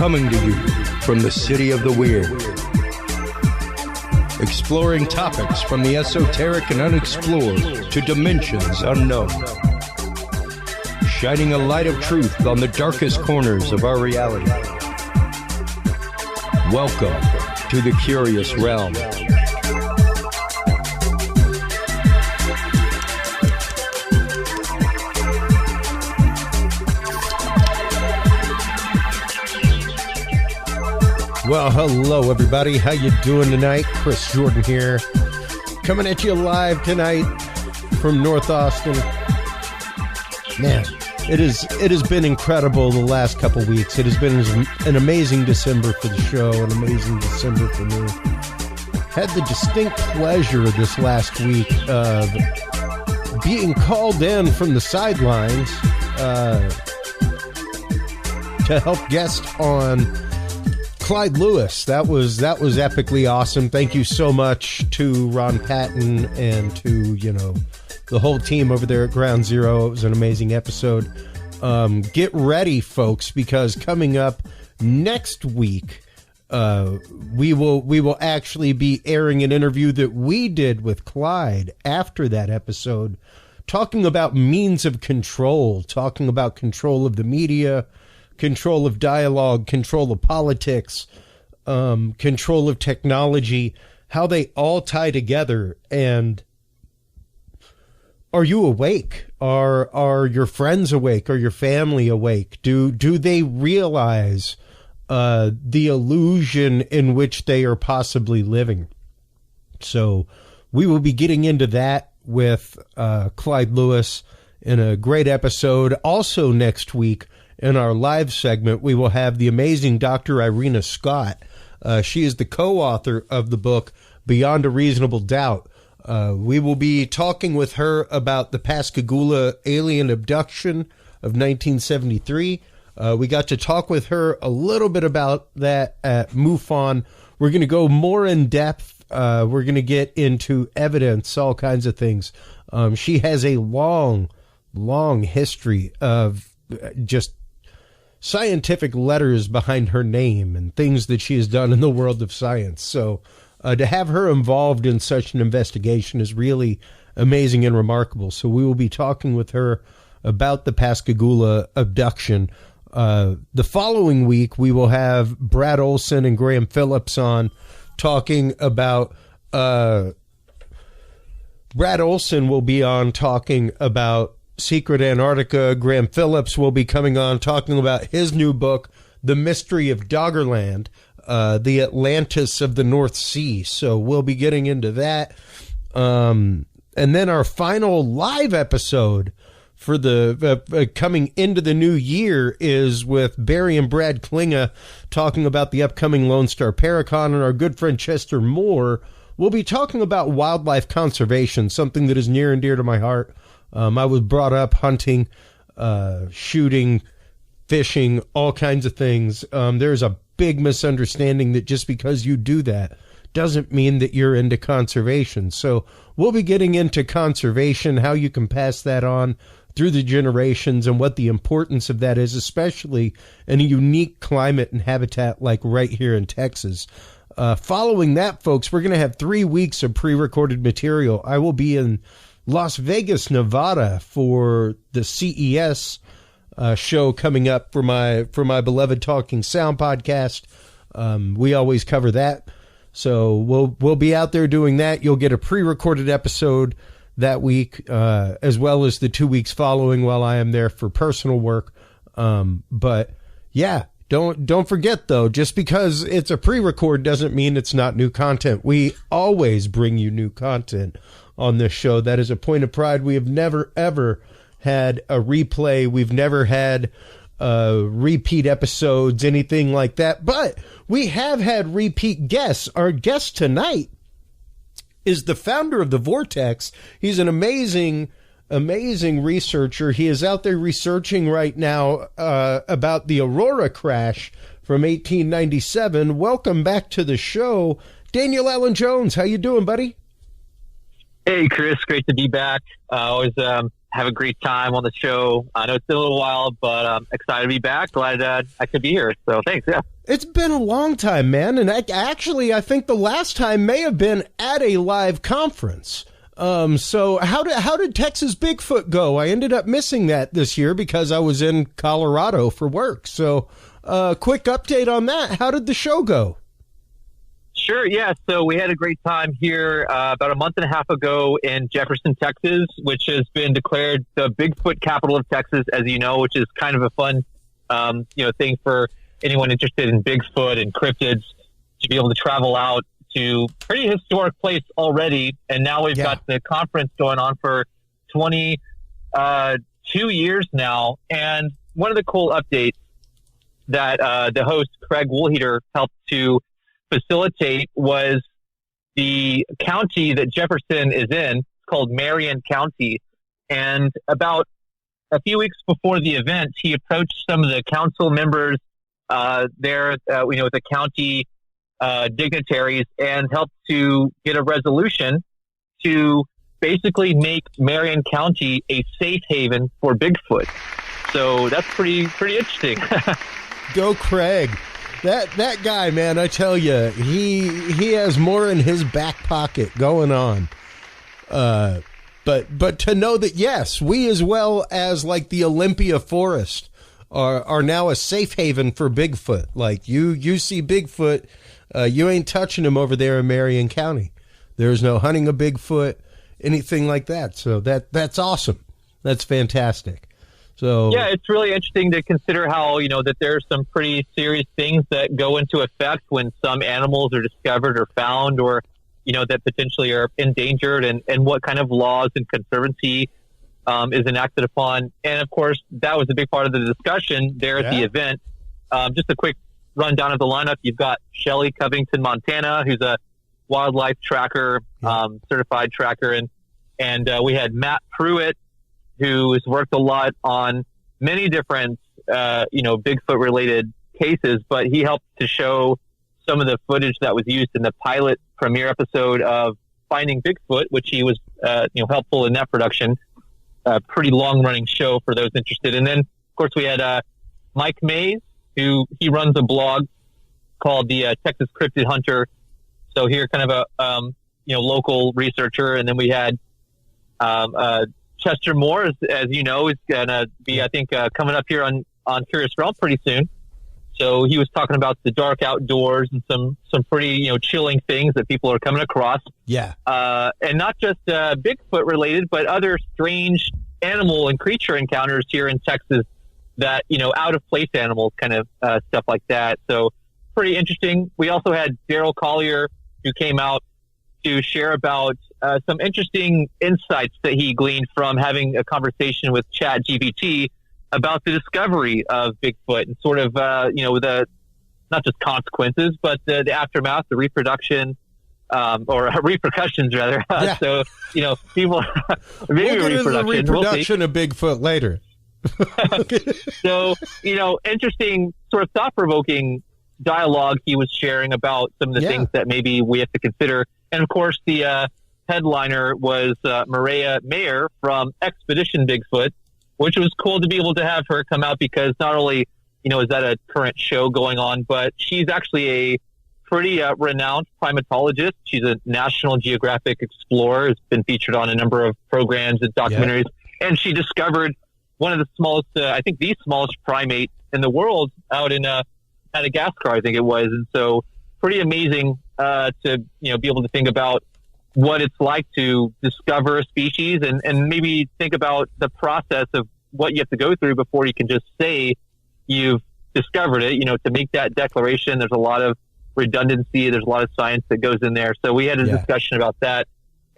Coming to you from the city of the weird. Exploring topics from the esoteric and unexplored to dimensions unknown. Shining a light of truth on the darkest corners of our reality. Welcome to the Curious Realm. Well, hello everybody. How you doing tonight? Chris Jordan here, coming at you live tonight from North Austin. Man, it has been incredible the last couple weeks. It has been an amazing December for the show, an amazing December for me. Had the distinct pleasure this last week of being called in from the sidelines to help guest on Clyde Lewis. That was epically awesome. Thank you so much to Ron Patton and to, the whole team over there at Ground Zero. It was an amazing episode. Get ready, folks, because coming up next week, we will actually be airing an interview that we did with Clyde after that episode, talking about means of control, talking about control of the media, control of dialogue, control of politics, control of technology, how they all tie together. And are you awake? Are your friends awake? Are your family awake? Do they realize the illusion in which they are possibly living? So we will be getting into that with Clyde Lewis in a great episode. Also next week, in our live segment, we will have the amazing Dr. Irina Scott. She is the co-author of the book Beyond a Reasonable Doubt. We will be talking with her about the Pascagoula alien abduction of 1973. We got to talk with her a little bit about that at MUFON. We're going to go more in depth. We're going to get into evidence, all kinds of things. She has a long history of just scientific letters behind her name and things that she has done in the world of science. So to have her involved in such an investigation is really amazing and remarkable. So we will be talking with her about the Pascagoula abduction. The following week, we will have Brad Olson and Graham Phillips on talking about... Brad Olson will be on talking about Secret Antarctica. Graham Phillips will be coming on talking about his new book, The Mystery of Doggerland, the Atlantis of the North Sea. So we'll be getting into that. And then our final live episode for the coming into the new year is with Barry and Brad Klinga talking about the upcoming Lone Star Paracon, and our good friend Chester Moore will be talking about wildlife conservation, something that is near and dear to my heart. I was brought up hunting, shooting, fishing, all kinds of things. There's a big misunderstanding that just because you do that doesn't mean that you're into conservation. So we'll be getting into conservation, how you can pass that on through the generations, and what the importance of that is, especially in a unique climate and habitat like right here in Texas. Following that, folks, we're going to have 3 weeks of pre-recorded material. I will be in Las Vegas, Nevada for the CES show coming up for my beloved Talking Sound podcast. We always cover that. So we'll be out there doing that. You'll get a pre-recorded episode that week, as well as the 2 weeks following while I am there for personal work. But yeah, don't forget though, just because it's a pre-record doesn't mean it's not new content. We always bring you new content on this show. That is a point of pride. We have never, ever had a replay. We've never had repeat episodes, anything like that. But we have had repeat guests. Our guest tonight is the founder of The Vortex. He's an amazing researcher. He is out there researching right now about the Aurora crash from 1897. Welcome back to the show, Daniel Allen Jones. How you doing, buddy? Hey, Chris. Great to be back. Always have a great time on the show. I know it's been a little while, but I'm excited to be back. Glad I could be here. So thanks. Yeah. It's been a long time, man, and I think the last time may have been at a live conference. So how did Texas Bigfoot go? I ended up missing that this year because I was in Colorado for work. So, quick update on that. How did the show go? Sure, yeah. So we had a great time here about a month and a half ago in Jefferson, Texas, which has been declared the Bigfoot capital of Texas, as you know, which is kind of a fun, thing for anyone interested in Bigfoot and cryptids to be able to travel out to pretty historic place already. And now we've got the conference going on for 22 years now. And one of the cool updates that the host, Craig Woolheater, helped to facilitate was the county that Jefferson is in. It's called Marion County. And about a few weeks before the event, he approached some of the council members there, the county dignitaries, and helped to get a resolution to basically make Marion County a safe haven for Bigfoot. So that's pretty interesting. Go Craig. That guy, man, I tell you, he has more in his back pocket going on. But to know that, yes, we as well as like the Olympia Forest are now a safe haven for Bigfoot. Like you see Bigfoot, you ain't touching him over there in Marion County. There's no hunting a Bigfoot, anything like that. So that's awesome. That's fantastic. So yeah, it's really interesting to consider how, that there's some pretty serious things that go into effect when some animals are discovered or found, or, that potentially are endangered, and what kind of laws and conservancy is enacted upon. And of course, that was a big part of the discussion there at the event. Just a quick rundown of the lineup. You've got Shelley Covington, Montana, who's a wildlife tracker, certified tracker. And we had Matt Pruitt, who has worked a lot on many different, Bigfoot related cases, but he helped to show some of the footage that was used in the pilot premiere episode of Finding Bigfoot, which he was, helpful in that production. Pretty long running show for those interested. And then, of course, we had Mike Mays, who he runs a blog called the Texas Cryptid Hunter. So here, kind of a local researcher. And then we had Chester Moore, as you know, is going to be, I think, coming up here on Curious Realm pretty soon. So he was talking about the dark outdoors and some pretty, chilling things that people are coming across. Yeah. And not just Bigfoot related, but other strange animal and creature encounters here in Texas that, out of place animals, kind of stuff like that. So pretty interesting. We also had Daryl Collier, who came out to share about some interesting insights that he gleaned from having a conversation with ChatGPT about the discovery of Bigfoot and sort of, the not just consequences, but the aftermath, the reproduction, or repercussions rather. Yeah. So, people, maybe we'll get into the reproduction we'll of Bigfoot later. So, interesting, sort of thought-provoking dialogue he was sharing about some of the things that maybe we have to consider. And of course, the headliner was Maria Mayer from Expedition Bigfoot, which was cool to be able to have her come out because not only, is that a current show going on, but she's actually a pretty renowned primatologist. She's a National Geographic explorer, has been featured on a number of programs and documentaries, and she discovered one of the smallest, I think the smallest primate in the world out in Madagascar, I think it was. And so pretty amazing to, be able to think about what it's like to discover a species and maybe think about the process of what you have to go through before you can just say you've discovered it. To make that declaration, there's a lot of redundancy. There's a lot of science that goes in there. So we had a discussion about that.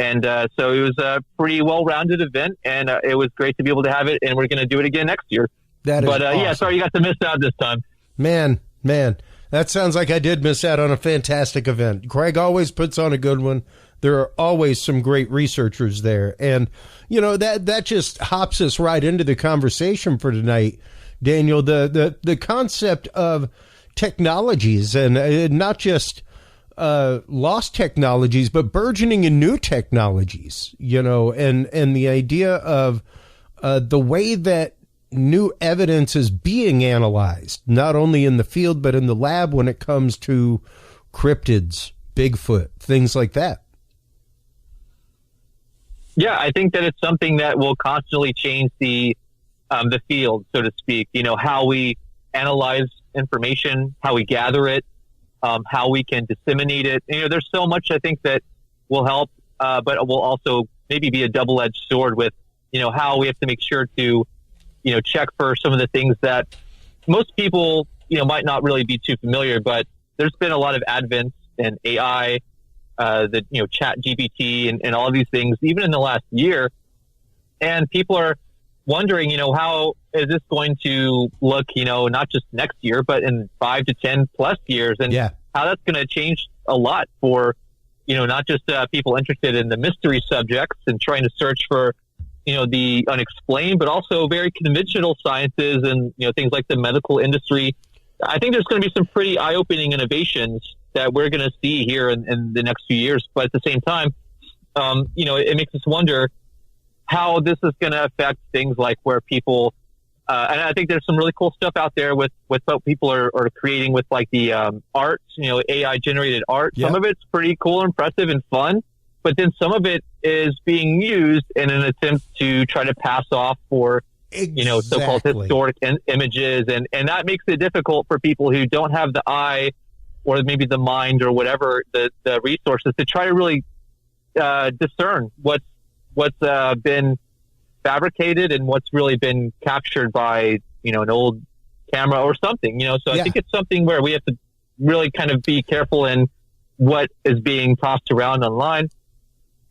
And so it was a pretty well-rounded event, and it was great to be able to have it, and we're going to do it again next year. Awesome. Sorry you got to miss out this time. Man, that sounds like I did miss out on a fantastic event. Craig always puts on a good one. There are always some great researchers there. And, that just hops us right into the conversation for tonight, Daniel, the concept of technologies and not just lost technologies, but burgeoning and new technologies, and the idea of the way that new evidence is being analyzed, not only in the field, but in the lab when it comes to cryptids, Bigfoot, things like that. Yeah, I think that it's something that will constantly change the field, so to speak. You know, how we analyze information, how we gather it, how we can disseminate it. You know, there's so much I think that will help, but it will also maybe be a double-edged sword with, you know, how we have to make sure to, you know, check for some of the things that most people, you know, might not really be too familiar, but there's been a lot of advents in AI, the, you know, chat GPT and all of these things, even in the last year. And people are wondering, you know, how is this going to look, you know, not just next year, but in 5 to 10 plus years, and how that's going to change a lot for, you know, not just people interested in the mystery subjects and trying to search for, you know, the unexplained, but also very conventional sciences and, you know, things like the medical industry. I think there's going to be some pretty eye-opening innovations that we're going to see here in the next few years. But at the same time, you know, it makes us wonder how this is going to affect things like where people, and I think there's some really cool stuff out there with what people are creating with like the art, you know, AI generated art. Yep. Some of it's pretty cool, impressive, and fun, but then some of it is being used in an attempt to try to pass off for, you know, so-called historic images. And that makes it difficult for people who don't have the eye or maybe the mind or whatever, the resources to try to really discern what's been fabricated and what's really been captured by, you know, an old camera or something, you know. So I think it's something where we have to really kind of be careful in what is being tossed around online,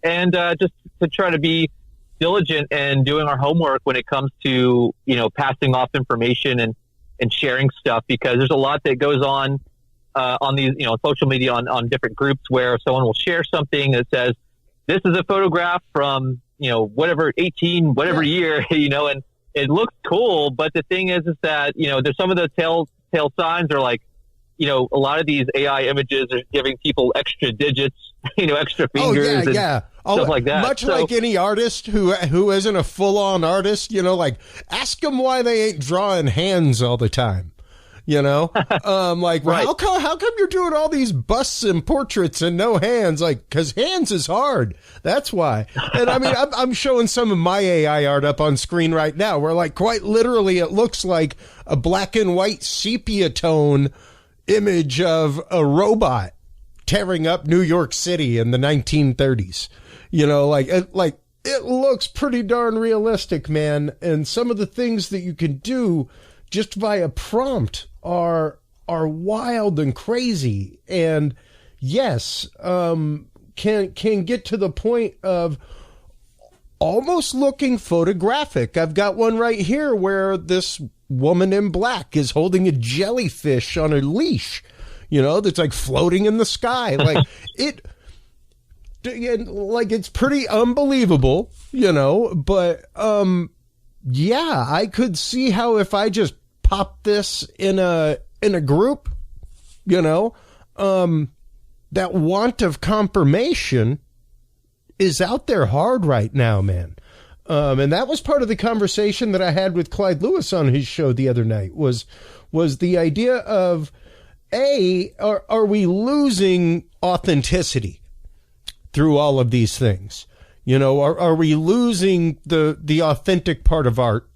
and just to try to be diligent and doing our homework when it comes to, you know, passing off information and sharing stuff, because there's a lot that goes on these, you know, social media on different groups where someone will share something that says, this is a photograph from, you know, whatever, 18, whatever year, you know, and it looks cool. But the thing is that, you know, there's some of the telltale signs are like, you know, a lot of these AI images are giving people extra digits, you know, extra fingers and stuff like that. Much like any artist who isn't a full-on artist, you know, like ask them why they ain't drawing hands all the time. You know, like, well, how come you're doing all these busts and portraits and no hands? Like, because hands is hard. That's why. And I mean, I'm showing some of my AI art up on screen right now, where like quite literally it looks like a black and white sepia tone image of a robot tearing up New York City in the 1930s. You know, like it looks pretty darn realistic, man. And some of the things that you can do just via prompt are wild and crazy, and yes, can get to the point of almost looking photographic. I've got one right here where this woman in black is holding a jellyfish on a leash, you know, that's like floating in the sky. Like it's pretty unbelievable, you know, but yeah, I could see how if I just pop this in a group, you know, that want of confirmation is out there hard right now, man. And that was part of the conversation that I had with Clyde Lewis on his show the other night, was the idea of, are we losing authenticity through all of these things? You know, are we losing the authentic part of art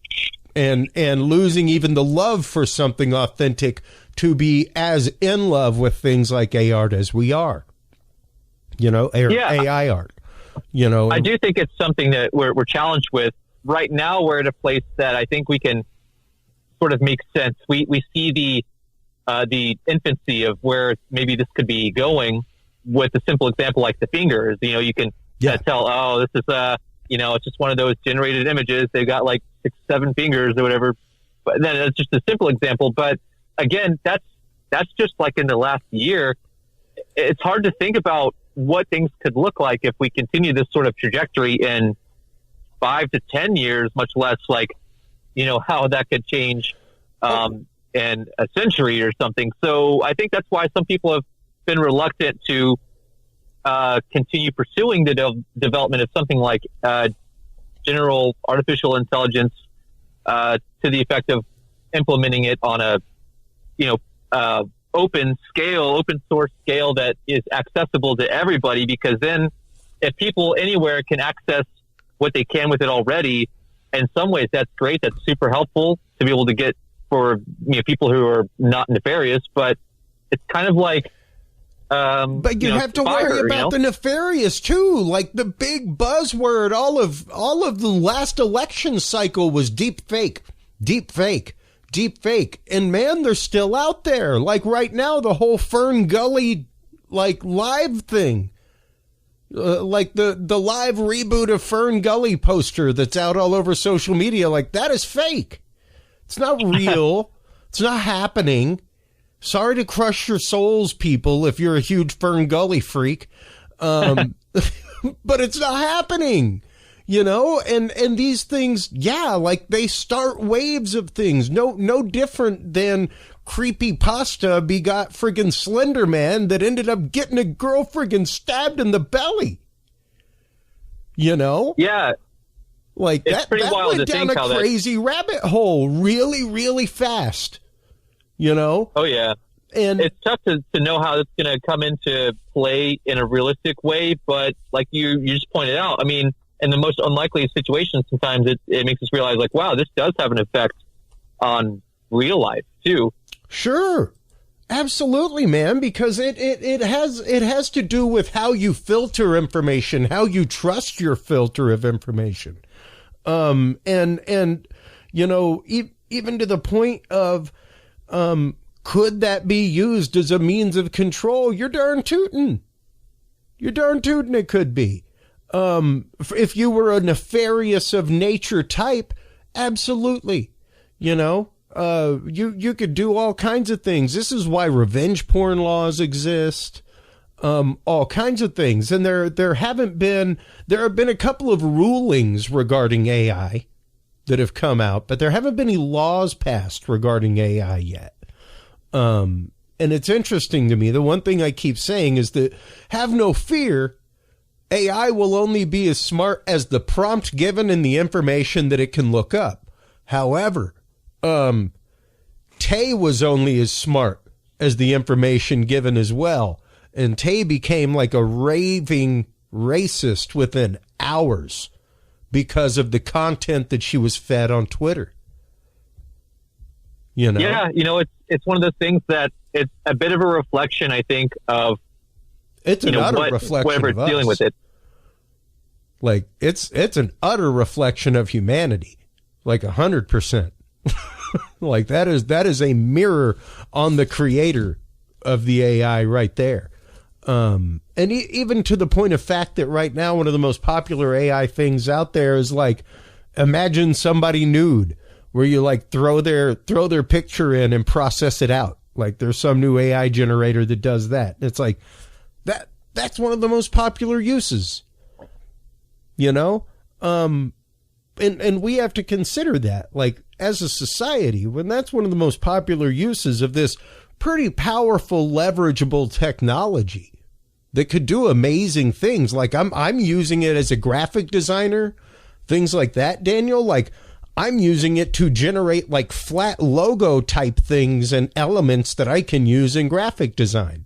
and losing even the love for something authentic to be as in love with things like art as we are, you know, AI art, you know? I do think it's something that we're challenged with right now. We're at a place that I think we can sort of make sense. We see the infancy of where maybe this could be going with a simple example like the fingers. You know, you can tell, oh, this is you know, it's just one of those generated images. They've got like 6-7 fingers or whatever. But then it's just a simple example. But again, that's just like in the last year. It's hard to think about what things could look like if we continue this sort of trajectory in 5 to 10 years, much less like, you know, how that could change in a century or something. So I think that's why some people have been reluctant to continue pursuing the development of something like general artificial intelligence to the effect of implementing it on a, open source scale that is accessible to everybody, because then if people anywhere can access what they can with it already, in some ways that's great. That's super helpful to be able to get for people who are not nefarious, but it's kind of like, but you have to worry about the nefarious too. Like the big buzzword, all of the last election cycle was deep fake. And man, they're still out there. Like right now, the whole Fern Gully, like live thing, like the live reboot of Fern Gully poster that's out all over social media. Like that is fake. It's not real. It's not happening. Sorry to crush your souls, people, if you're a huge Fern Gully freak. But it's not happening, and these things, like they start waves of things. No different than creepypasta begot friggin' Slender Man that ended up getting a girl friggin' stabbed in the belly. Yeah. Like it's that went down a crazy rabbit hole really, really fast. Oh yeah. And it's tough to know how it's going to come into play in a realistic way. But like you just pointed out, I mean, in the most unlikely situations, sometimes it makes us realize like, wow, this does have an effect on real life too. Sure. Absolutely, man, because it has to do with how you filter information, how you trust your filter of information. And even to the point of, could that be used as a means of control? You're darn tootin'. It could be. If you were a nefarious of nature type, absolutely. You could do all kinds of things. This is why revenge porn laws exist. All kinds of things. And there have been a couple of rulings regarding AI that have come out, but there haven't been any laws passed regarding AI yet. And it's interesting to me. The one thing I keep saying is that have no fear. AI will only be as smart as the prompt given and the information that it can look up. However, Tay was only as smart as the information given as well. And Tay became like a raving racist within hours because of the content that she was fed on Twitter. Yeah, it's one of those things that it's a bit of a reflection, I think, of it's an utter reflection whatever of it's dealing with it. Like it's an utter reflection of humanity, like 100%. Like that is a mirror on the creator of the AI right there. And even to the point of fact that right now, one of the most popular AI things out there is like, imagine somebody nude, where you like throw their picture in and process it out. Like there's some new AI generator that does that. It's like that's one of the most popular uses, and we have to consider that, like as a society, when that's one of the most popular uses of this pretty powerful, leverageable technology that could do amazing things. Like I'm using it as a graphic designer, things like that, Daniel. Like I'm using it to generate like flat logo type things and elements that I can use in graphic design,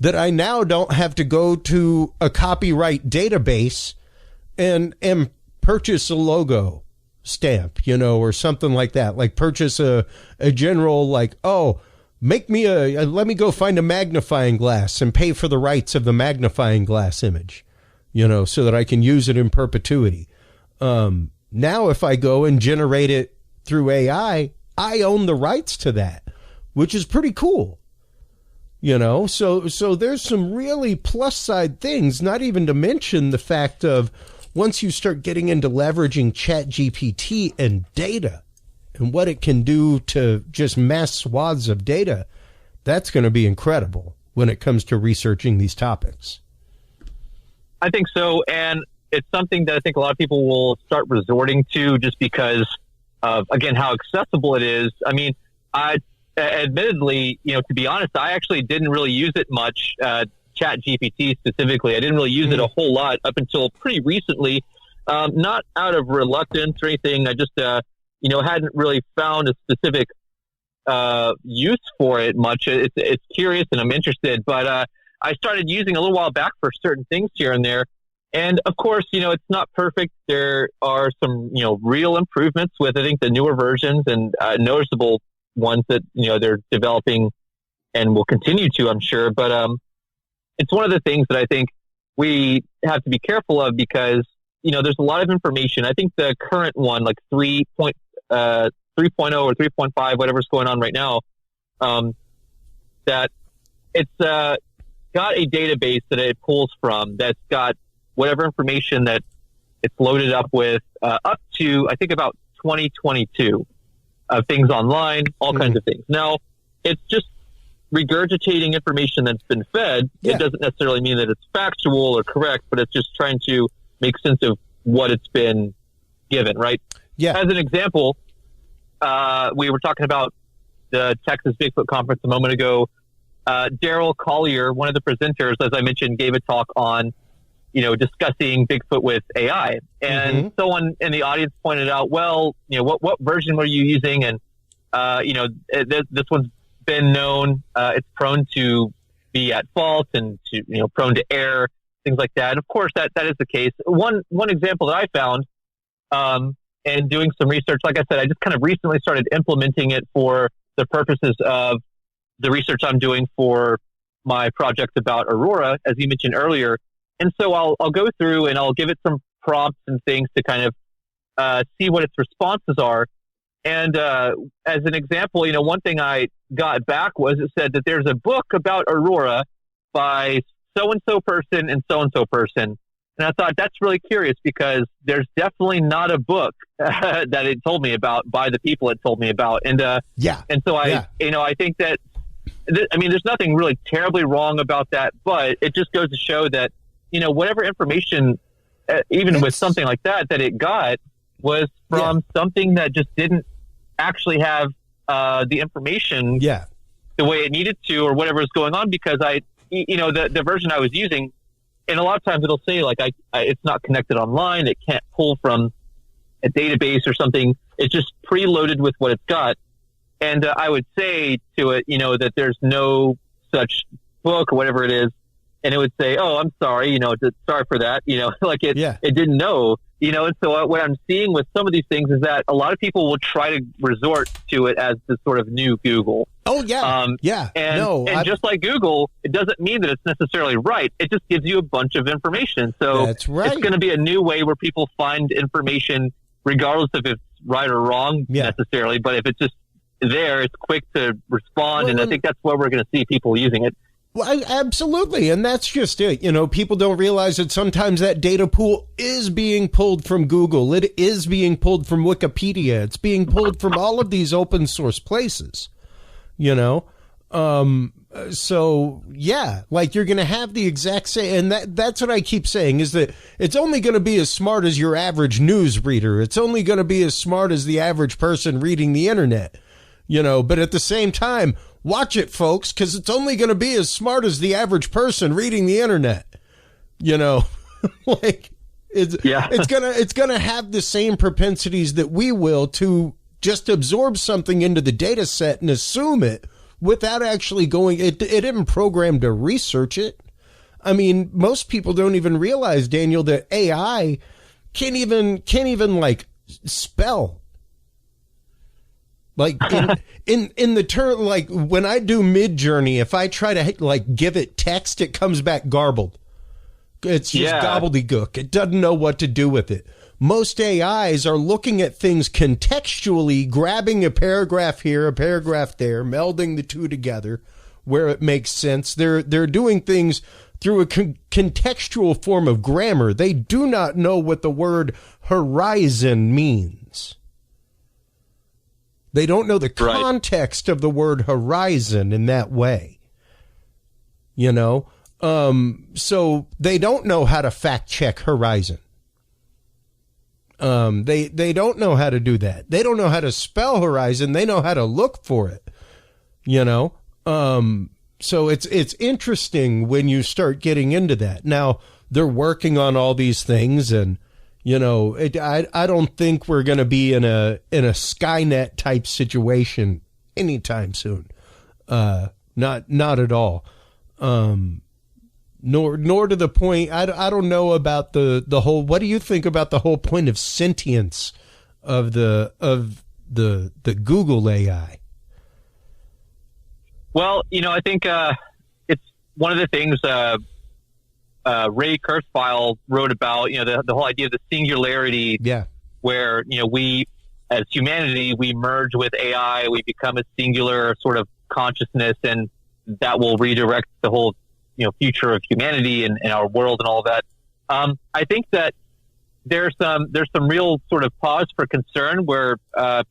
that I now don't have to go to a copyright database and purchase a logo stamp, or something like that. Like purchase a general, like, oh, let me go find a magnifying glass and pay for the rights of the magnifying glass image, so that I can use it in perpetuity. Now, if I go and generate it through AI, I own the rights to that, which is pretty cool. So there's some really plus side things, not even to mention the fact of once you start getting into leveraging ChatGPT and data and what it can do to just mass swaths of data, that's going to be incredible when it comes to researching these topics. I think so. And it's something that I think a lot of people will start resorting to just because of, again, how accessible it is. I mean, admittedly, to be honest, I actually didn't really use it much, ChatGPT specifically. I didn't really use it a whole lot up until pretty recently, not out of reluctance or anything. I just, hadn't really found a specific use for it much. It's curious and I'm interested, but I started using a little while back for certain things here and there. And of course, it's not perfect. There are some, real improvements with, I think, the newer versions and noticeable ones that, they're developing and will continue to, I'm sure. But it's one of the things that I think we have to be careful of because, there's a lot of information. I think the current one, like 3.0 or 3.5, whatever's going on right now, that it's got a database that it pulls from that's got whatever information that it's loaded up with up to, I think, about 2022 of things online, all kinds of things. Now, it's just regurgitating information that's been fed. Yeah. It doesn't necessarily mean that it's factual or correct, but it's just trying to make sense of what it's been given, right? Yeah. As an example, we were talking about the Texas Bigfoot Conference a moment ago. Daryl Collier, one of the presenters, as I mentioned, gave a talk on, discussing Bigfoot with AI. And someone in the audience pointed out, well, what version were you using? And, this one's been known. It's prone to be at fault and to, prone to error, things like that. And of course, that is the case. One example that I found, and doing some research, like I said, I just kind of recently started implementing it for the purposes of the research I'm doing for my project about Aurora, as you mentioned earlier. And so I'll go through and I'll give it some prompts and things to kind of see what its responses are. And as an example, one thing I got back was it said that there's a book about Aurora by so-and-so person and so-and-so person. And I thought that's really curious because there's definitely not a book that it told me about by the people it told me about. And and so I think that, there's nothing really terribly wrong about that, but it just goes to show that, whatever information, even with something like that it got was from something that just didn't actually have the information the way it needed to or whatever is going on because the version I was using, and a lot of times it'll say like it's not connected online. It can't pull from a database or something. It's just preloaded with what it's got. And I would say to it, that there's no such book or whatever it is. And it would say, oh, I'm sorry, sorry for that. Like it didn't know, and so what I'm seeing with some of these things is that a lot of people will try to resort to it as the sort of new Google. Oh, yeah. And just like Google, it doesn't mean that it's necessarily right. It just gives you a bunch of information. So that's right. It's going to be a new way where people find information regardless if it's right or wrong necessarily. But if it's just there, it's quick to respond. And I think that's where we're going to see people using it. Well, absolutely. And that's just it. People don't realize that sometimes that data pool is being pulled from Google. It is being pulled from Wikipedia. It's being pulled from all of these open source places, So, like you're going to have the exact same. And that's what I keep saying is that it's only going to be as smart as your average news reader. It's only going to be as smart as the average person reading the internet, but at the same time, watch it, folks, because it's only going to be as smart as the average person reading the internet. Like it's gonna have the same propensities that we will to just absorb something into the data set and assume it without actually going. It isn't programmed to research it. Most people don't even realize, Daniel, that AI can't even like spell. Like in the term, like when I do Mid-Journey, if I try to like give it text, it comes back garbled. It's just gobbledygook. It doesn't know what to do with it. Most AIs are looking at things contextually, grabbing a paragraph here, a paragraph there, melding the two together where it makes sense. They're doing things through a contextual form of grammar. They do not know what the word horizon means. They don't know the context of the word horizon in that way, so they don't know how to fact check horizon. They don't know how to do that. They don't know how to spell horizon. They know how to look for it, so it's interesting when you start getting into that. Now they're working on all these things and, I don't think we're going to be in a Skynet type situation anytime soon. Not at all. Nor to the point. I don't know about the whole. What do you think about the whole point of sentience of the Google AI? Well, I think it's one of the things Ray Kurzweil wrote about. The whole idea of the singularity. Yeah. Where we, as humanity, we merge with AI, we become a singular sort of consciousness, and that will redirect the whole future of humanity and our world and all of that. I think that there's some real sort of pause for concern where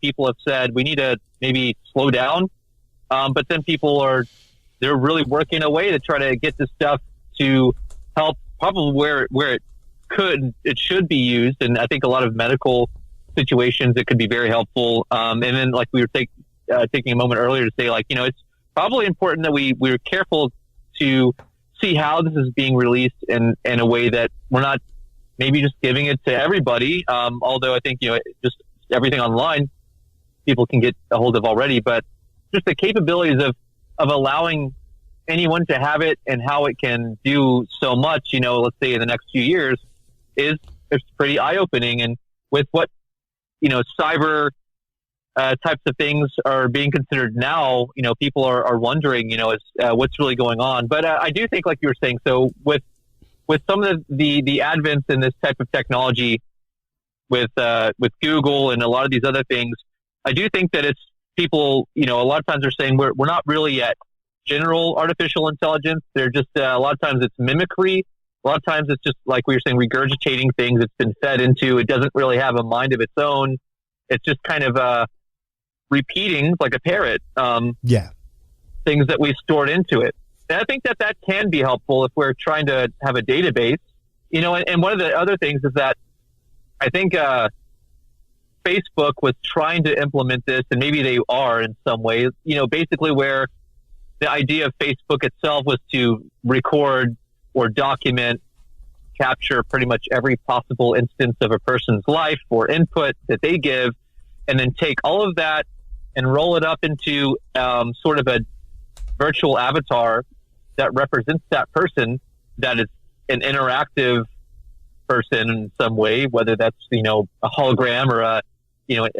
people have said we need to maybe slow down, but then they're really working a way to try to get this stuff to help probably where it should be used. And I think a lot of medical situations it could be very helpful. And then like we were taking a moment earlier to say, like, it's probably important that we're careful to see how this is being released in a way that we're not maybe just giving it to everybody. Although I think, just everything online people can get a hold of already, but just the capabilities of allowing anyone to have it and how it can do so much, let's say in the next few years it's pretty eye-opening. And with what, cyber types of things are being considered now, people are wondering, what's really going on. But I do think, like you were saying, so with some of the advents in this type of technology with Google and a lot of these other things, I do think that it's people, a lot of times they're saying we're not really at general artificial intelligence. They're just, a lot of times it's mimicry. A lot of times it's just like we were saying, regurgitating things it's been fed into. It doesn't really have a mind of its own. It's just kind of repeating like a parrot. Things that we've stored into it. And I think that can be helpful if we're trying to have a database. And one of the other things is that I think Facebook was trying to implement this, and maybe they are in some ways, basically where the idea of Facebook itself was to record or document, capture pretty much every possible instance of a person's life or input that they give, and then take all of that and roll it up into sort of a virtual avatar that represents that person, that is an interactive person in some way, whether that's, a hologram or a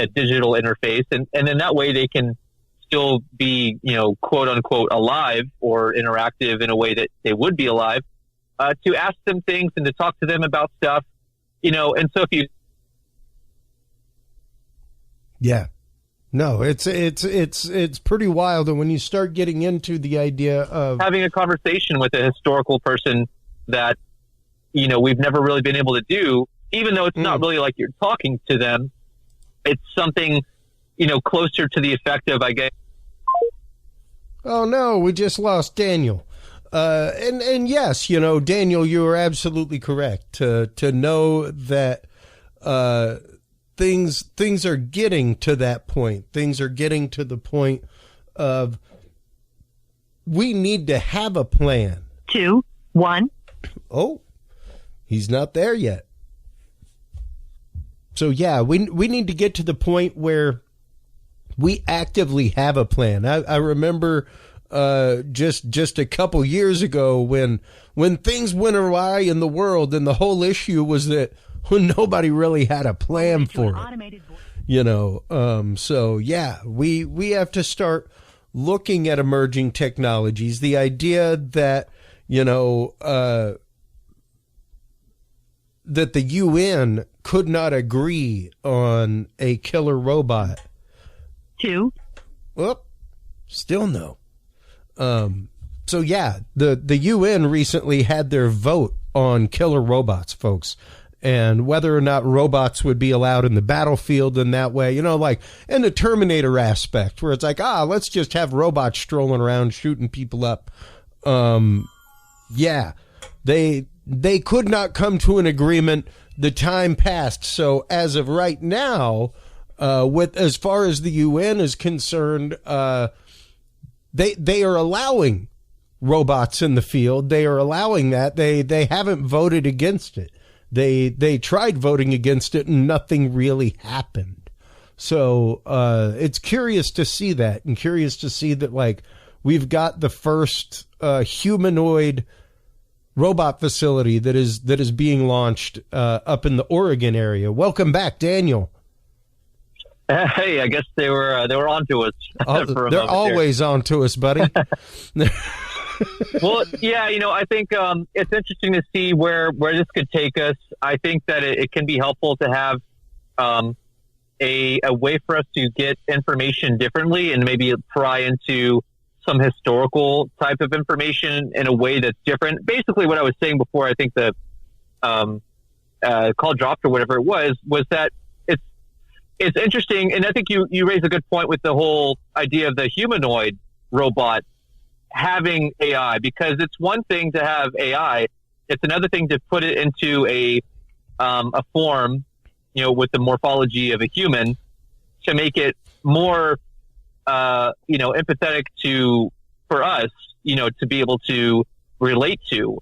digital interface. And in that way they can still be, quote unquote alive or interactive in a way that they would be alive, to ask them things and to talk to them about stuff, and so if you. Yeah, no, it's pretty wild. And when you start getting into the idea of having a conversation with a historical person that, we've never really been able to do, even though it's not really like you're talking to them, it's something, closer to the effect of, I guess. Oh no, we just lost Daniel. And yes, Daniel, you are absolutely correct to know that things are getting to that point. Things are getting to the point of we need to have a plan. 2, 1. Oh, he's not there yet. So yeah, we need to get to the point where we actively have a plan. I remember just a couple years ago when things went awry in the world, and the whole issue was that nobody really had a plan for it. So yeah, we have to start looking at emerging technologies. The idea that that the UN could not agree on a killer robot. 2. Well, still no. So yeah, the UN recently had their vote on killer robots, folks, and whether or not robots would be allowed in the battlefield in that way, like in the Terminator aspect, where it's like, let's just have robots strolling around shooting people up. Yeah, they could not come to an agreement. The time passed. So as of right now, with as far as the UN is concerned, they are allowing robots in the field. They are allowing that. They haven't voted against it. they tried voting against it and nothing really happened. So it's curious to see that, and curious to see that, like, we've got the first humanoid robot facility that is being launched up in the Oregon area. Welcome back, Daniel. Hey, I guess they were on to us. They're always on to us, buddy. Well, yeah, I think it's interesting to see where this could take us. I think that it can be helpful to have a way for us to get information differently and maybe pry into some historical type of information in a way that's different. Basically, what I was saying before, I think the call dropped or whatever it was that it's interesting, and I think you raised a good point with the whole idea of the humanoid robot having AI, because it's one thing to have AI, it's another thing to put it into a form, with the morphology of a human, to make it more, empathetic for us, to be able to relate to.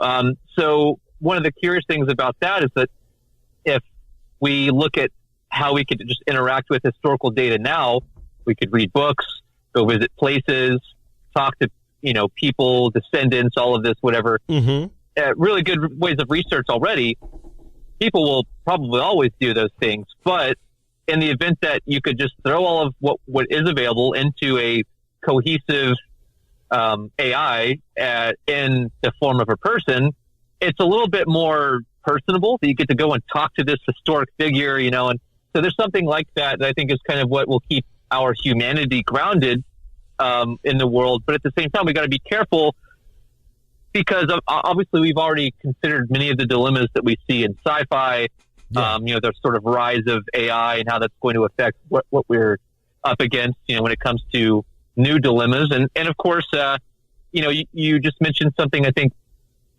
So one of the curious things about that is that if we look at how we could just interact with historical data now, we could read books, go visit places, talk to, people, descendants, all of this, whatever. Mm-hmm. Really good ways of research already. People will probably always do those things. But in the event that you could just throw all of what is available into a cohesive AI in the form of a person, it's a little bit more personable, that you get to go and talk to this historic figure, and so there's something like that I think is kind of what will keep our humanity grounded in the world. But at the same time, we got to be careful, because obviously we've already considered many of the dilemmas that we see in sci-fi. Yeah. The sort of rise of AI and how that's going to affect what we're up against, when it comes to new dilemmas. And of course, you just mentioned something I think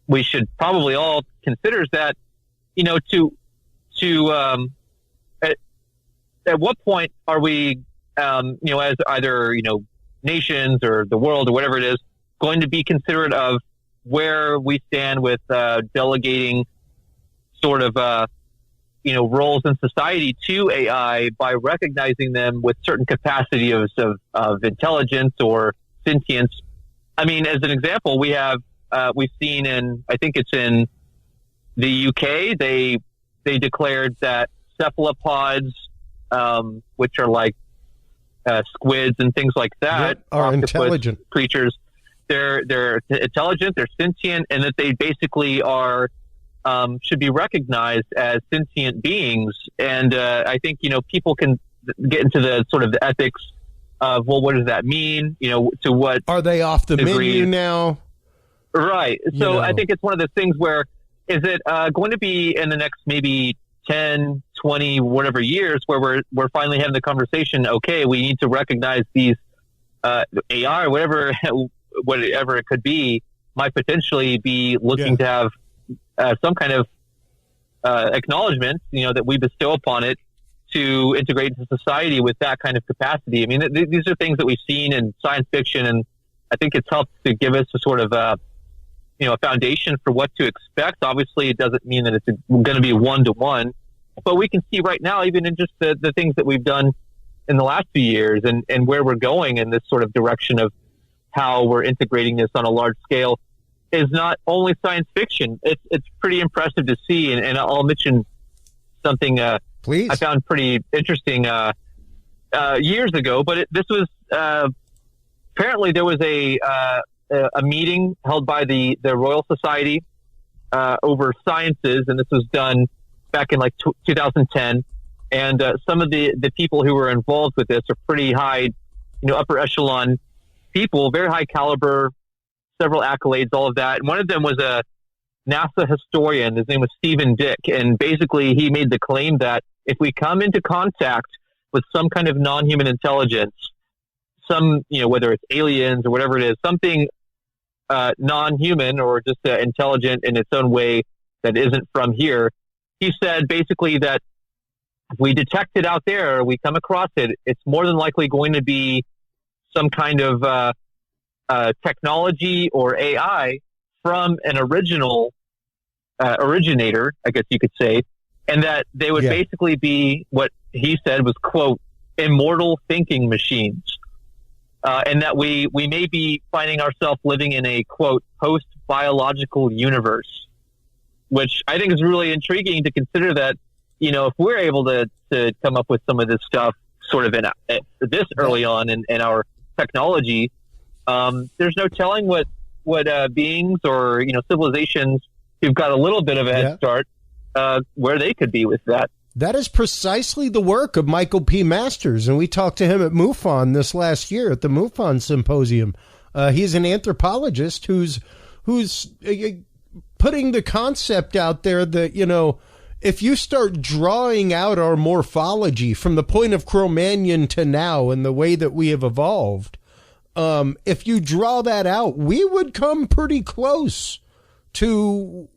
we should probably all consider, is that, at what point are we, as either, nations or the world or whatever it is, going to be considerate of where we stand with delegating sort of, roles in society to AI by recognizing them with certain capacity of intelligence or sentience. I mean, as an example, we've seen I think it's in the UK, they declared that cephalopods, which are like squids and things like that, are intelligent creatures. They're intelligent, they're sentient, and that they basically are should be recognized as sentient beings. And I think people can get into the sort of the ethics of, well, what does that mean? To what are they off the degree? Menu now? Right. So I think it's one of those things where, is it going to be in the next maybe 10, 20, whatever years, where we're finally having the conversation, okay, we need to recognize these AI or whatever it could be, might potentially be looking to have some kind of acknowledgement, that we bestow upon it to integrate into society with that kind of capacity. I mean, these are things that we've seen in science fiction, and I think it's helped to give us a sort of a foundation for what to expect. Obviously, it doesn't mean that it's going to be one-to-one, but we can see right now, even in just the things that we've done in the last few years, and where we're going in this sort of direction of how we're integrating this on a large scale, is not only science fiction. It's pretty impressive to see, and I'll mention something please. I found pretty interesting years ago, but this was apparently there was a meeting held by the Royal Society over sciences, and this was done back in 2010. And some of the people who were involved with this are pretty high, upper echelon people, very high caliber, several accolades, all of that. And one of them was a NASA historian. His name was Stephen Dick. And basically he made the claim that if we come into contact with some kind of non-human intelligence, whether it's aliens or whatever it is, something non-human or just intelligent in its own way that isn't from here, he said basically that if we detect it out there, or we come across it, it's more than likely going to be some kind of technology or AI from an original originator, I guess you could say, and that they would basically be what he said was, quote, immortal thinking machines. And that we may be finding ourselves living in a, quote, post-biological universe, which I think is really intriguing to consider that, if we're able to come up with some of this stuff sort of this early on in our technology, there's no telling what beings or, civilizations who've got a little bit of a head start, where they could be with that. That is precisely the work of Michael P. Masters, and we talked to him at MUFON this last year at the MUFON Symposium. He's an anthropologist who's putting the concept out there that, if you start drawing out our morphology from the point of Cro-Magnon to now and the way that we have evolved, if you draw that out, we would come pretty close to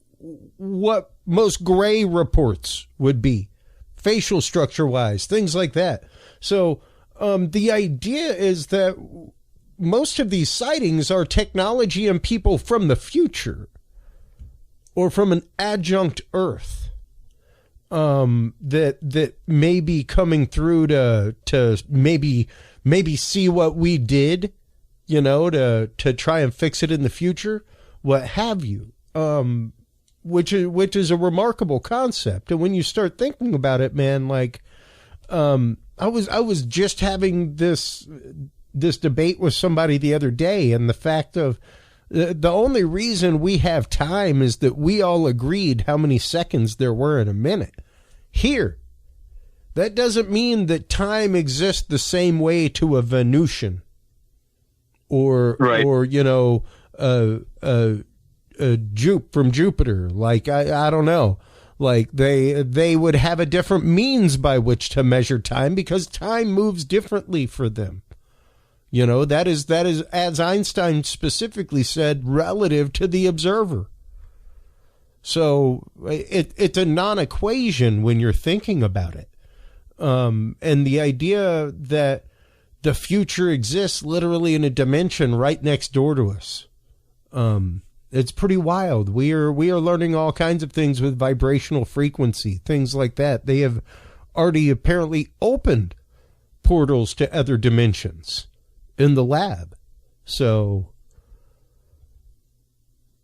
what most gray reports would be, facial structure wise, things like that. So the idea is that most of these sightings are technology and people from the future or from an adjunct Earth that may be coming through to maybe see what we did, to try and fix it in the future, what have you. Which is a remarkable concept. And when you start thinking about it, man, like, I was just having this debate with somebody the other day, and the fact of the only reason we have time is that we all agreed how many seconds there were in a minute. Here, that doesn't mean that time exists the same way to a Venusian or from Jupiter. Like, I don't know. Like, they would have a different means by which to measure time because time moves differently for them. That is, as Einstein specifically said, relative to the observer. So it's a non-equation when you're thinking about it. And the idea that the future exists literally in a dimension right next door to us. It's pretty wild. We are learning all kinds of things with vibrational frequency, things like that. They have already apparently opened portals to other dimensions in the lab. So,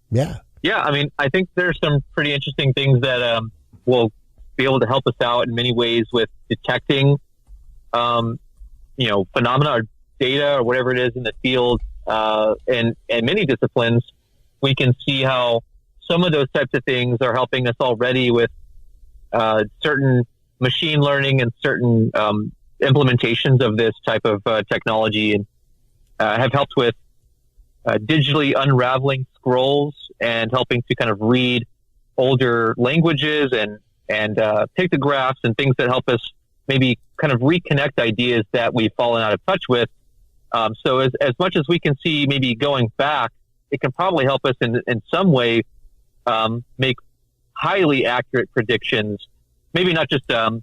yeah. Yeah, I mean, I think there's some pretty interesting things that will be able to help us out in many ways with detecting, phenomena or data or whatever it is in the field, and many disciplines. We can see how some of those types of things are helping us already with certain machine learning and certain implementations of this type of technology, and have helped with digitally unraveling scrolls and helping to kind of read older languages and pictographs and things that help us maybe kind of reconnect ideas that we've fallen out of touch with. So as much as we can see maybe going back, it can probably help us in some way make highly accurate predictions. Maybe not just that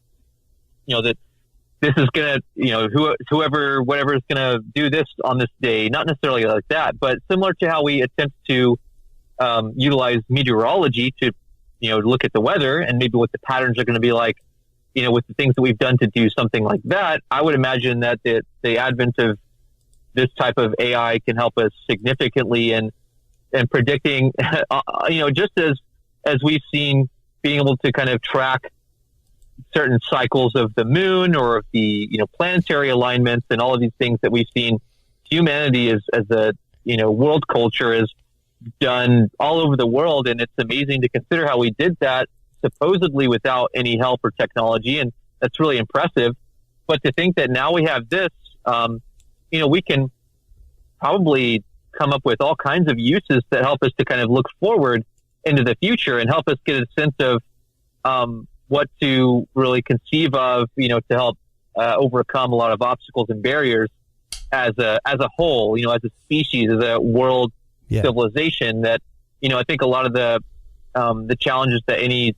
this is gonna whatever is gonna do this on this day. Not necessarily like that, but similar to how we attempt to utilize meteorology to look at the weather and maybe what the patterns are going to be like. With the things that we've done to do something like that, I would imagine that the advent of this type of AI can help us significantly in predicting, just as we've seen, being able to kind of track certain cycles of the moon or of the, planetary alignments and all of these things that we've seen humanity as a, world culture has done all over the world. And it's amazing to consider how we did that supposedly without any help or technology. And that's really impressive. But to think that now we have this, we can probably come up with all kinds of uses that help us to kind of look forward into the future and help us get a sense of what to really conceive of, to help overcome a lot of obstacles and barriers as a whole, as a species, as a world civilization. That, I think a lot of the challenges that any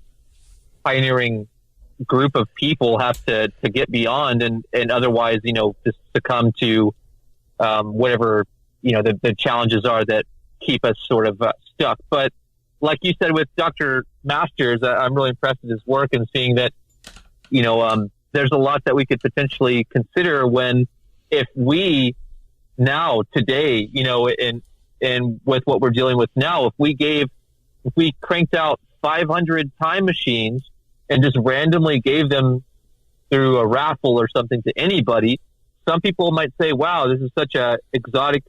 pioneering group of people have to get beyond and otherwise, just succumb to whatever, the challenges are that keep us sort of stuck. But like you said with Dr. Masters, I'm really impressed with his work and seeing that, there's a lot that we could potentially consider if we now today, and with what we're dealing with now, if we cranked out 500 time machines and just randomly gave them through a raffle or something to anybody, some people might say, wow, this is such a exotic,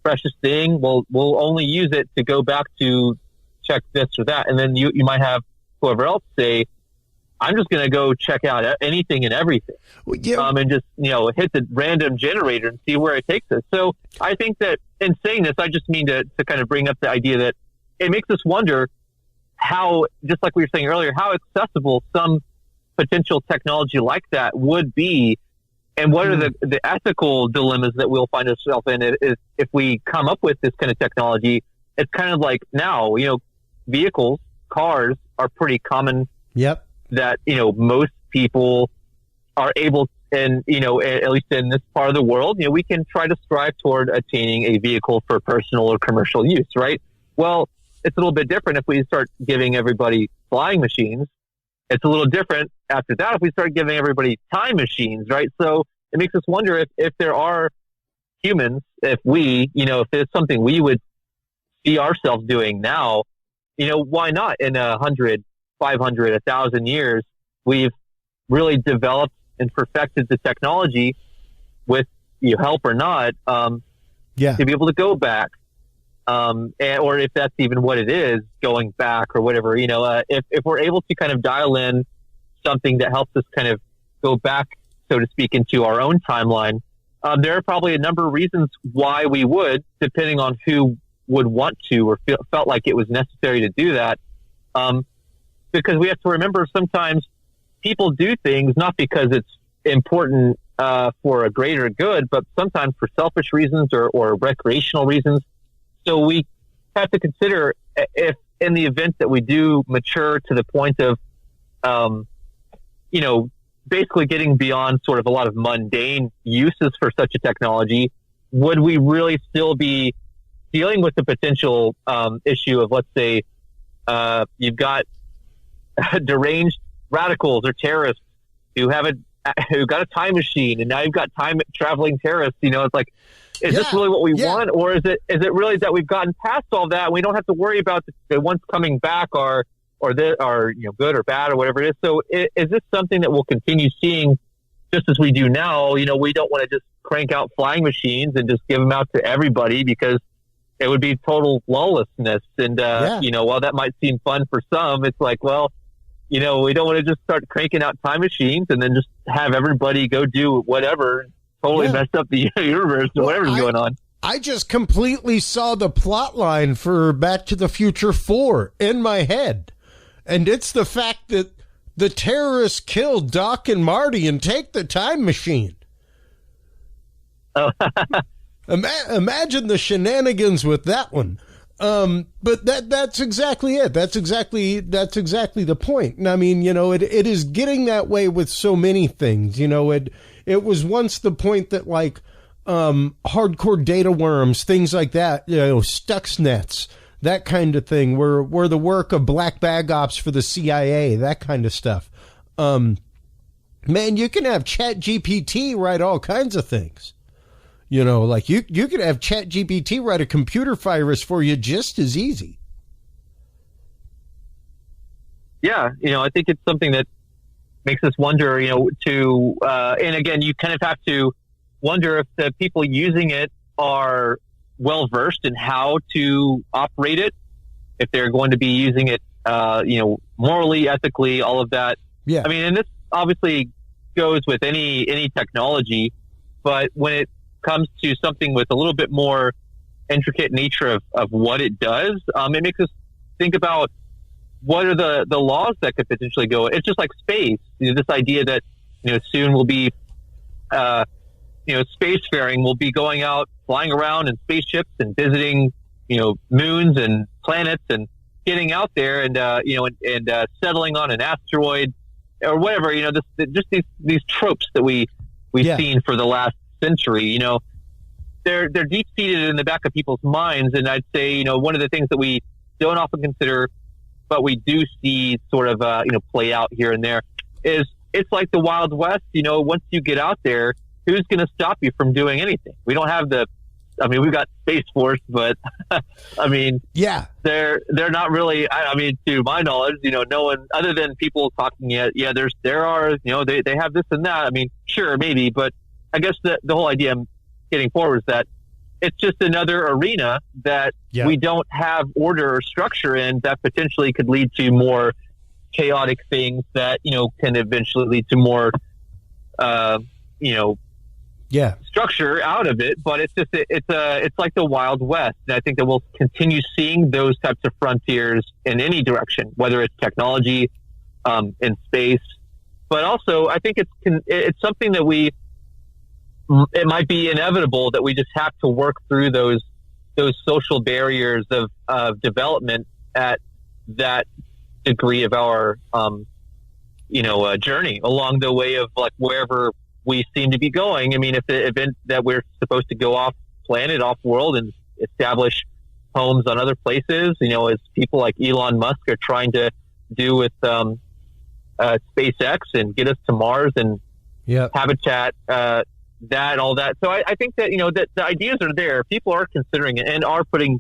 precious thing. Well, we'll only use it to go back to check this or that. And then you might have whoever else say, I'm just going to go check out anything and everything. And just, hit the random generator and see where it takes us. So I think that in saying this, I just mean to kind of bring up the idea that it makes us wonder how, just like we were saying earlier, how accessible some potential technology like that would be. And what are the ethical dilemmas that we'll find ourselves in if we come up with this kind of technology? It's kind of like now, vehicles, cars are pretty common. Yep. That, most people are able, and, at least in this part of the world, we can try to strive toward attaining a vehicle for personal or commercial use, right? Well, it's a little bit different if we start giving everybody flying machines. It's a little different after that if we start giving everybody time machines, right? So it makes us wonder if there are humans, if there's something we would see ourselves doing now, why not in 100, 500, 1,000 years, we've really developed and perfected the technology with help or not, to be able to go back. Or if that's even what it is, going back or whatever, if we're able to kind of dial in something that helps us kind of go back, so to speak, into our own timeline, there are probably a number of reasons why we would, depending on who would want to or felt like it was necessary to do that. Because we have to remember sometimes people do things not because it's important for a greater good, but sometimes for selfish reasons or recreational reasons. So we have to consider if in the event that we do mature to the point of, basically getting beyond sort of a lot of mundane uses for such a technology, would we really still be dealing with the potential issue of, let's say, you've got deranged radicals or terrorists who got a time machine, and now you've got time traveling terrorists. It's like, is this really what we want, or is it really that we've gotten past all that and we don't have to worry about the ones coming back are good or bad or whatever it is? So is this something that we'll continue seeing just as we do now? We don't want to just crank out flying machines and just give them out to everybody, because it would be total lawlessness. And while that might seem fun for some, it's like, well, we don't want to just start cranking out time machines and then just have everybody go do whatever, totally mess up the universe or whatever's going on. I just completely saw the plot line for Back to the Future 4 in my head. And it's the fact that the terrorists kill Doc and Marty and take the time machine. Oh. Imagine the shenanigans with that one. But that's exactly it. That's exactly the point. And I mean, it is getting that way with so many things. It was once the point that, like, hardcore data worms, things like that, Stuxnets, that kind of thing, were the work of black bag ops for the CIA, that kind of stuff. Man, you can have ChatGPT write all kinds of things. Like you could have ChatGPT write a computer virus for you just as easy. Yeah, I think it's something that makes us wonder, and again, you kind of have to wonder if the people using it are well versed in how to operate it, if they're going to be using it, morally, ethically, all of that. Yeah. I mean, and this obviously goes with any technology, but when it comes to something with a little bit more intricate nature of what it does, it makes us think about what are the laws that could potentially go. It's just like space. This idea that soon we'll be spacefaring, we'll be going out, flying around in spaceships and visiting moons and planets and getting out there and settling on an asteroid or whatever. Just these tropes that we've seen for the last century, they're deep seated in the back of people's minds. And I'd say, one of the things that we don't often consider, but we do see sort of, play out here and there, is it's like the Wild West. Once you get out there, who's going to stop you from doing anything? We don't have we've got Space Force, but yeah, they're not really, to my knowledge, no one other than people talking they have this and that. Sure, maybe, but I guess the whole idea I'm getting forward is that it's just another arena that we don't have order or structure in, that potentially could lead to more chaotic things that, can eventually lead to more, structure out of it. But it's like the Wild West. And I think that we'll continue seeing those types of frontiers in any direction, whether it's technology, in space, but also I think it's something that it might be inevitable that we just have to work through those social barriers of development at that degree of our, journey along the way of like wherever we seem to be going. If the event that we're supposed to go off planet, off world, and establish homes on other places, as people like Elon Musk are trying to do with SpaceX and get us to Mars and habitat, all that. So I think that, that the ideas are there. People are considering it and are putting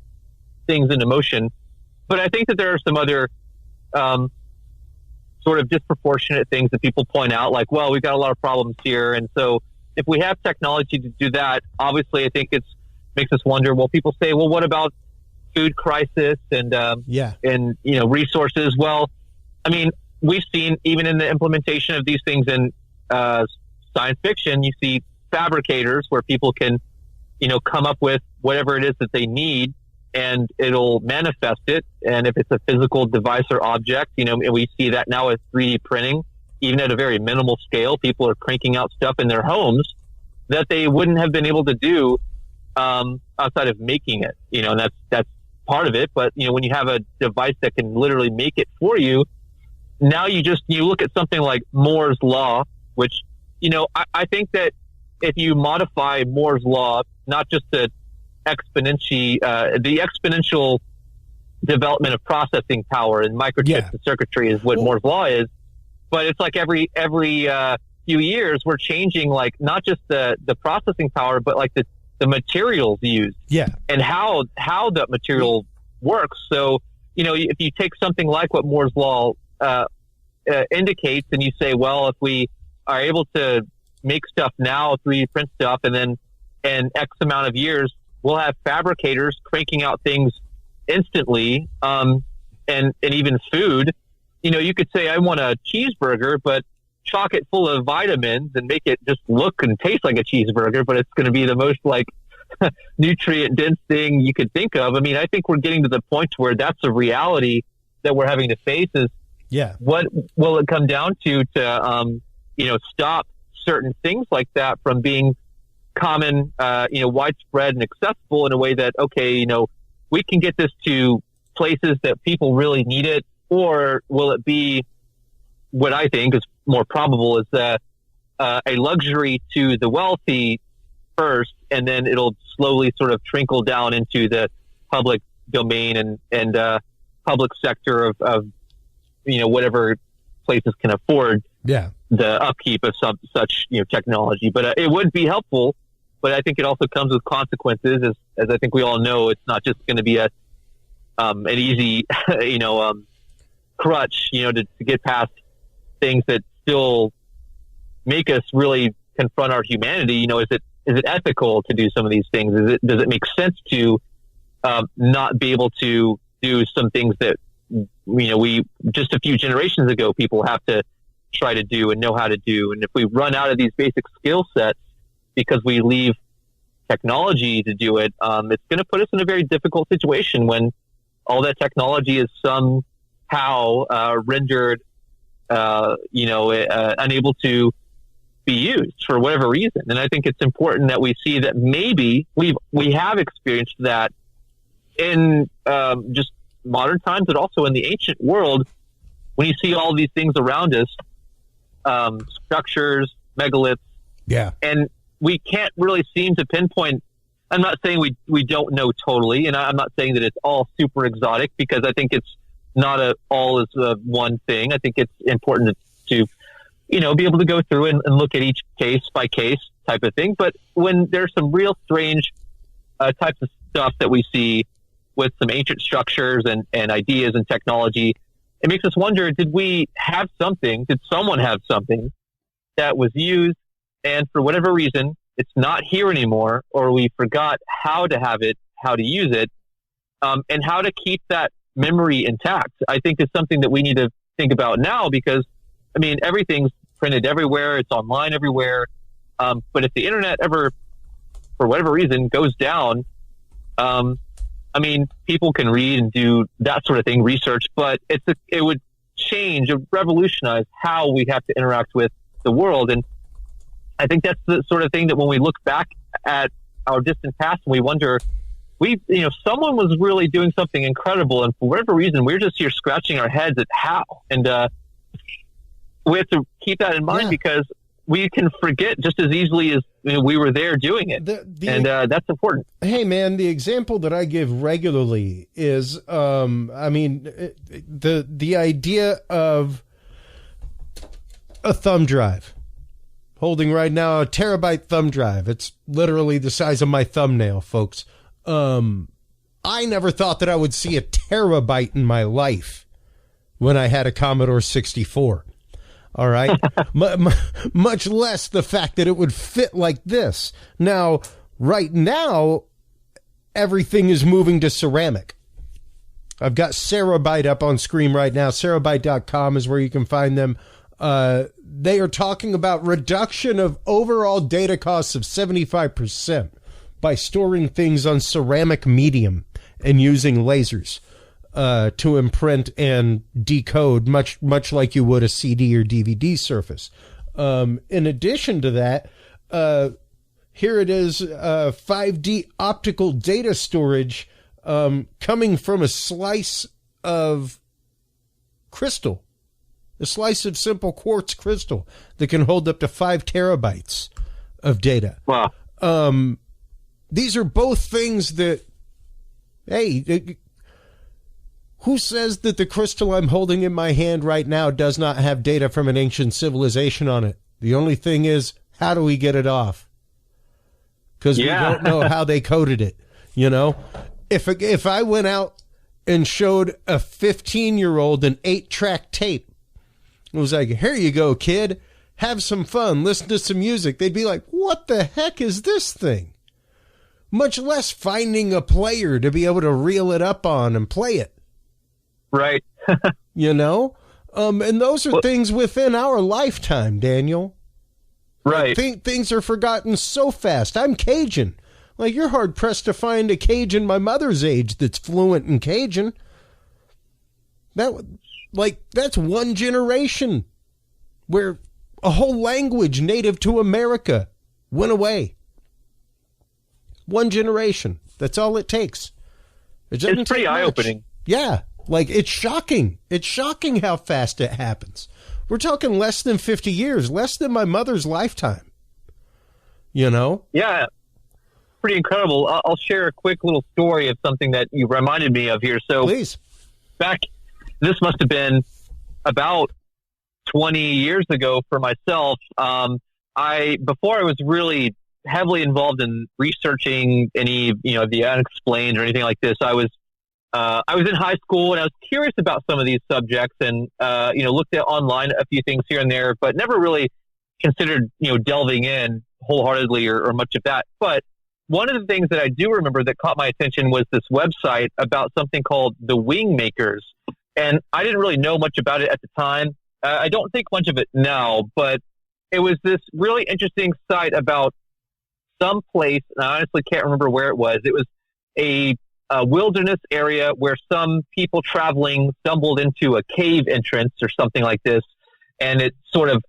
things into motion. But I think that there are some other sort of disproportionate things that people point out, like, well, we've got a lot of problems here. And so if we have technology to do that, obviously I think makes us wonder, well, people say, well, what about food crisis and resources? Well, we've seen even in the implementation of these things in science fiction, you see fabricators where people can, come up with whatever it is that they need and it'll manifest it. And if it's a physical device or object, and we see that now with 3D printing, even at a very minimal scale, people are cranking out stuff in their homes that they wouldn't have been able to do outside of making it, and that's part of it. But, when you have a device that can literally make it for you, now you look at something like Moore's Law, which, I think that if you modify Moore's Law, not just the exponential development of processing power and microchips and circuitry is what Moore's Law is, but it's like every few years we're changing, like not just the processing power, but like the materials used and how that material works. So, if you take something like what Moore's Law indicates, and you say, well, if we are able to make stuff now, 3D print stuff, and then in X amount of years, we'll have fabricators cranking out things instantly, and even food. You could say, I want a cheeseburger, but chock it full of vitamins and make it just look and taste like a cheeseburger, but it's going to be the most like nutrient dense thing you could think of. I think we're getting to the point where that's a reality that we're having to face is, what will it come down to stop certain things like that from being common, widespread and accessible in a way that, okay, we can get this to places that people really need it, or will it be what I think is more probable is a luxury to the wealthy first, and then it'll slowly sort of trickle down into the public domain and public sector of whatever places can afford the upkeep of such technology. But it would be helpful. But I think it also comes with consequences, as I think we all know. It's not just going to be an easy crutch to get past things that still make us really confront our humanity. Is it ethical to do some of these things? Does it make sense to not be able to do some things that we just a few generations ago people have to try to do and know how to do? And if we run out of these basic skill sets because we leave technology to do it, it's going to put us in a very difficult situation when all that technology is somehow rendered unable to be used for whatever reason. And I think it's important that we see that maybe we have experienced that in just modern times, but also in the ancient world, when you see all these things around us, structures, megaliths, and we can't really seem to pinpoint I'm not saying we don't know totally, and I'm not saying that it's all super exotic, because I think it's not all is one thing. I think it's important to be able to go through and look at each case by case type of thing. But when there's some real strange types of stuff that we see with some ancient structures and ideas and technology, it makes us wonder, did someone have something that was used, and for whatever reason, it's not here anymore, or we forgot how to have it, how to use it, and how to keep that memory intact, I think is something that we need to think about now, because, I mean, everything's printed everywhere. It's online everywhere. But if the internet ever, for whatever reason, goes down, I mean, people can read and do that sort of thing, research, but it would change, revolutionize how we have to interact with the world. And I think that's the sort of thing that when we look back at our distant past, we wonder, someone was really doing something incredible, and for whatever reason, we're just here scratching our heads at how. And we have to keep that in mind, because we can forget just as easily as we were there doing it, and that's important. Hey, man, the example that I give regularly is, the idea of a thumb drive. Holding right now a terabyte thumb drive. It's literally the size of my thumbnail, folks. I never thought that I would see a terabyte in my life when I had a Commodore 64. All right. Much less the fact that it would fit like this. Now, right now, everything is moving to ceramic. I've got Cerabyte up on screen right now. Cerabyte.com is where you can find them. They are talking about reduction of overall data costs of 75% by storing things on ceramic medium and using lasers to imprint and decode, much like you would a CD or DVD surface. In addition to that, here it is, 5D optical data storage coming from a slice of crystal, a slice of simple quartz crystal that can hold up to 5 terabytes of data. Wow. These are both things that, hey, who says that the crystal I'm holding in my hand right now does not have data from an ancient civilization on it? The only thing is, how do we get it off? Because we don't know how they coded it. If I went out and showed a 15-year-old an 8-track tape, it was like, here you go, kid, have some fun, listen to some music, they'd be like, what the heck is this thing? Much less finding a player to be able to reel it up on and play it. Right. And those are things within our lifetime, Daniel. Right. Things are forgotten so fast. I'm Cajun. Like, you're hard-pressed to find a Cajun my mother's age that's fluent in Cajun. That's one generation where a whole language native to America went away. One generation. That's all it takes. It's pretty eye-opening. Yeah. It's shocking. It's shocking how fast it happens. We're talking less than 50 years, less than my mother's lifetime. Yeah. Pretty incredible. I'll share a quick little story of something that you reminded me of here. So, please. This must have been about 20 years ago for myself. Before I was really heavily involved in researching any, the unexplained or anything like this, I was in high school, and I was curious about some of these subjects, and looked at online a few things here and there, but never really considered delving in wholeheartedly or much of that. But one of the things that I do remember that caught my attention was this website about something called the Wing Makers, and I didn't really know much about it at the time. I don't think much of it now, but it was this really interesting site about some place, and I honestly can't remember where it was. It was a wilderness area where some people traveling stumbled into a cave entrance or something like this, and it sort of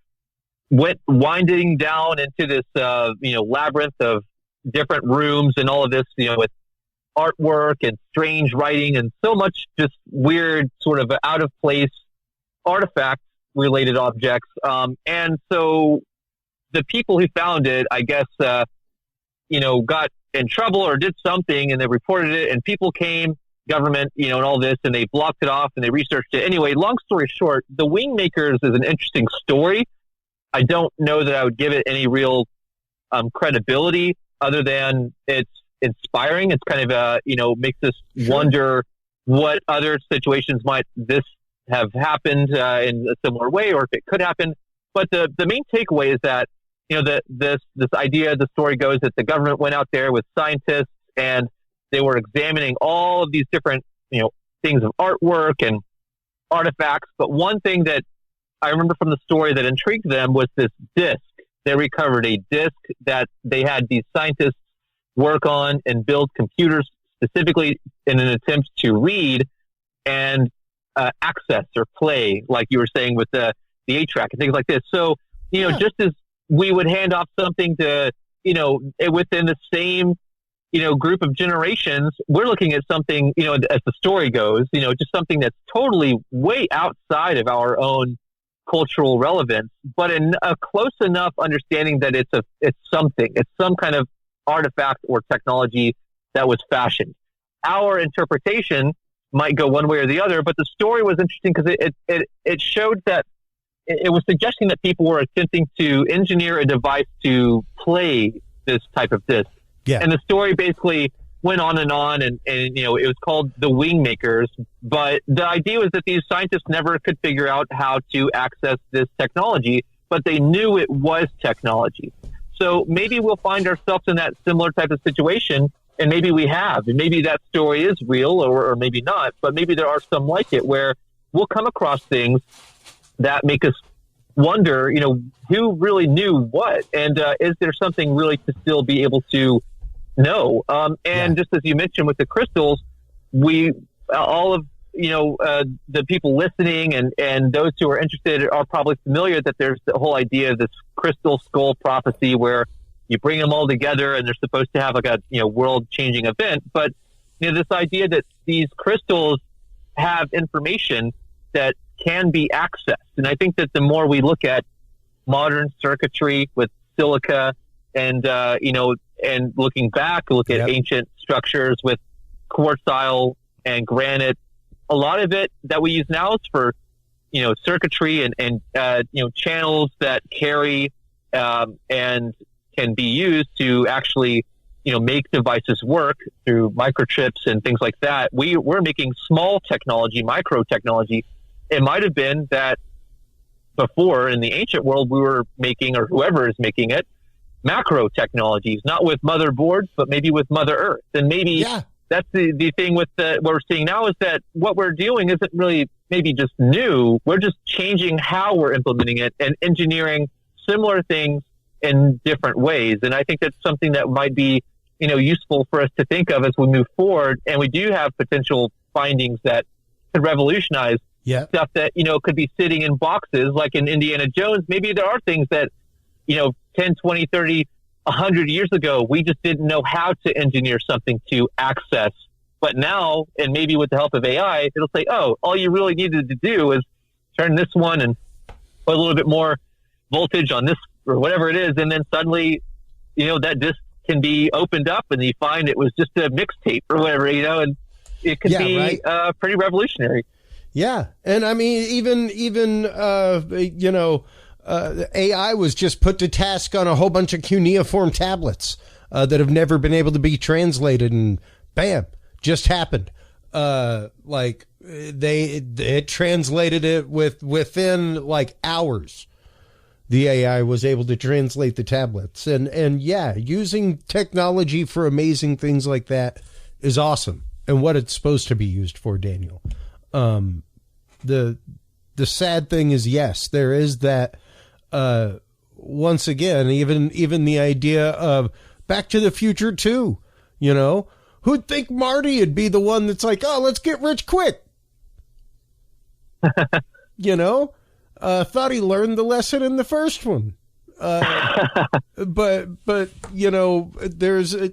went winding down into this labyrinth of different rooms and all of this, with artwork and strange writing and so much just weird sort of out of place artifact related objects. And so the people who found it, I guess, got in trouble or did something, and they reported it, and people came, government, and all this, and they blocked it off and they researched it. Anyway, long story short, the wing makers is an interesting story. I don't know that I would give it any real credibility other than it's inspiring. It's kind of makes us wonder what other situations might this have happened in a similar way, or if it could happen. But the main takeaway is that this idea, the story goes that the government went out there with scientists and they were examining all of these different things of artwork and artifacts. But one thing that I remember from the story that intrigued them was this disc. They recovered a disc that they had these scientists work on and build computers specifically in an attempt to read and access or play, like you were saying with the 8-track and things like this. So, just as we would hand off something to, within the same, group of generations, we're looking at something, as the story goes, just something that's totally way outside of our own cultural relevance, but in a close enough understanding that it's some kind of artifact or technology that was fashioned. Our interpretation might go one way or the other, but the story was interesting because it showed that it was suggesting that people were attempting to engineer a device to play this type of disc. Yeah. And the story basically went on, and it was called The Wing Makers. But the idea was that these scientists never could figure out how to access this technology, but they knew it was technology. So maybe we'll find ourselves in that similar type of situation, and maybe we have. And maybe that story is real or maybe not, but maybe there are some like it where we'll come across things that make us wonder, who really knew what? And is there something really to still be able to know? Just as you mentioned with the crystals, all of the people listening and those who are interested are probably familiar that there's the whole idea of this crystal skull prophecy where you bring them all together and they're supposed to have like a world-changing event. But this idea that these crystals have information that can be accessed. And I think that the more we look at modern circuitry with silica and looking back, look at ancient structures with quartzile and granite, a lot of it that we use now is for, circuitry and channels that carry and can be used to actually, make devices work through microchips and things like that. We're making small technology, micro technology. It might have been that before in the ancient world we were making, or whoever is making it, macro technologies, not with motherboards, but maybe with Mother Earth. And maybe that's the thing with what we're seeing now is that what we're doing isn't really maybe just new. We're just changing how we're implementing it and engineering similar things in different ways. And I think that's something that might be, useful for us to think of as we move forward. And we do have potential findings that could revolutionize stuff that, could be sitting in boxes like in Indiana Jones. Maybe there are things that, 10, 20, 30, 100 years ago, we just didn't know how to engineer something to access. But now, and maybe with the help of AI, it'll say, oh, all you really needed to do is turn this one and put a little bit more voltage on this or whatever it is. And then suddenly, that disc can be opened up and you find it was just a mixtape or whatever, and it could be pretty revolutionary. Yeah. And I mean, even AI was just put to task on a whole bunch of cuneiform tablets that have never been able to be translated, and bam, just happened. It translated it within like hours. The AI was able to translate the tablets, and using technology for amazing things like that is awesome, and what it's supposed to be used for, Daniel. The sad thing is, yes, there is that. Once again, even the idea of Back to the Future 2, who'd think Marty would be the one that's like, oh, let's get rich quick. Thought he learned the lesson in the first one. But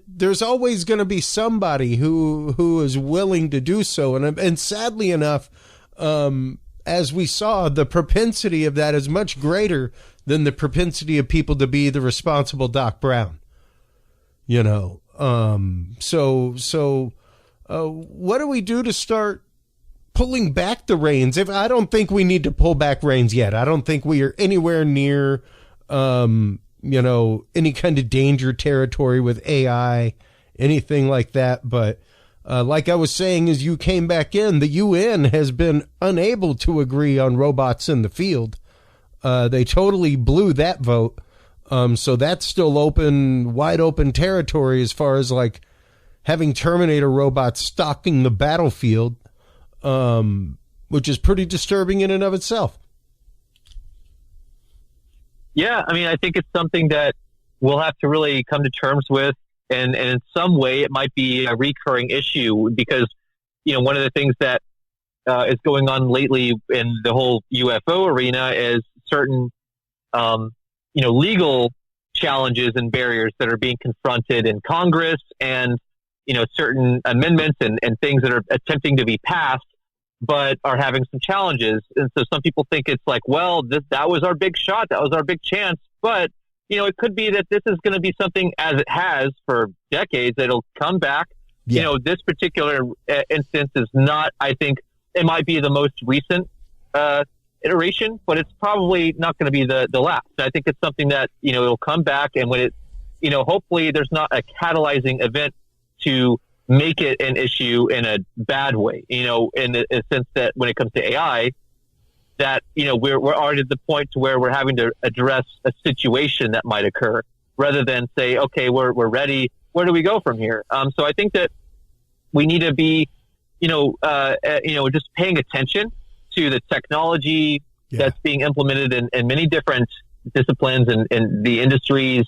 there's always going to be somebody who is willing to do so. And sadly enough, as we saw, the propensity of that is much greater than the propensity of people to be the responsible Doc Brown. What do we do to start pulling back the reins? I don't think we need to pull back reins yet. I don't think we are anywhere near, any kind of danger territory with AI, anything like that. But like I was saying, as you came back in, the UN has been unable to agree on robots in the field. They totally blew that vote. So that's still wide open territory as far as like having Terminator robots stalking the battlefield, which is pretty disturbing in and of itself. Yeah, I mean, I think it's something that we'll have to really come to terms with, and in some way it might be a recurring issue because, one of the things that is going on lately in the whole UFO arena is certain, legal challenges and barriers that are being confronted in Congress and, certain amendments and things that are attempting to be passed, but are having some challenges. And so some people think it's like, well, that was our big shot. That was our big chance. But, it could be that this is going to be something as it has for decades. It'll come back. Yeah. This particular instance is not, I think it might be the most recent iteration, but it's probably not going to be the last. I think it's something that, it'll come back, and when it, hopefully there's not a catalyzing event to make it an issue in a bad way, in a sense that when it comes to AI, that, we're already at the point to where we're having to address a situation that might occur rather than say, okay, we're ready. Where do we go from here? So I think that we need to be, just paying attention to the technology that's being implemented in many different disciplines and the industries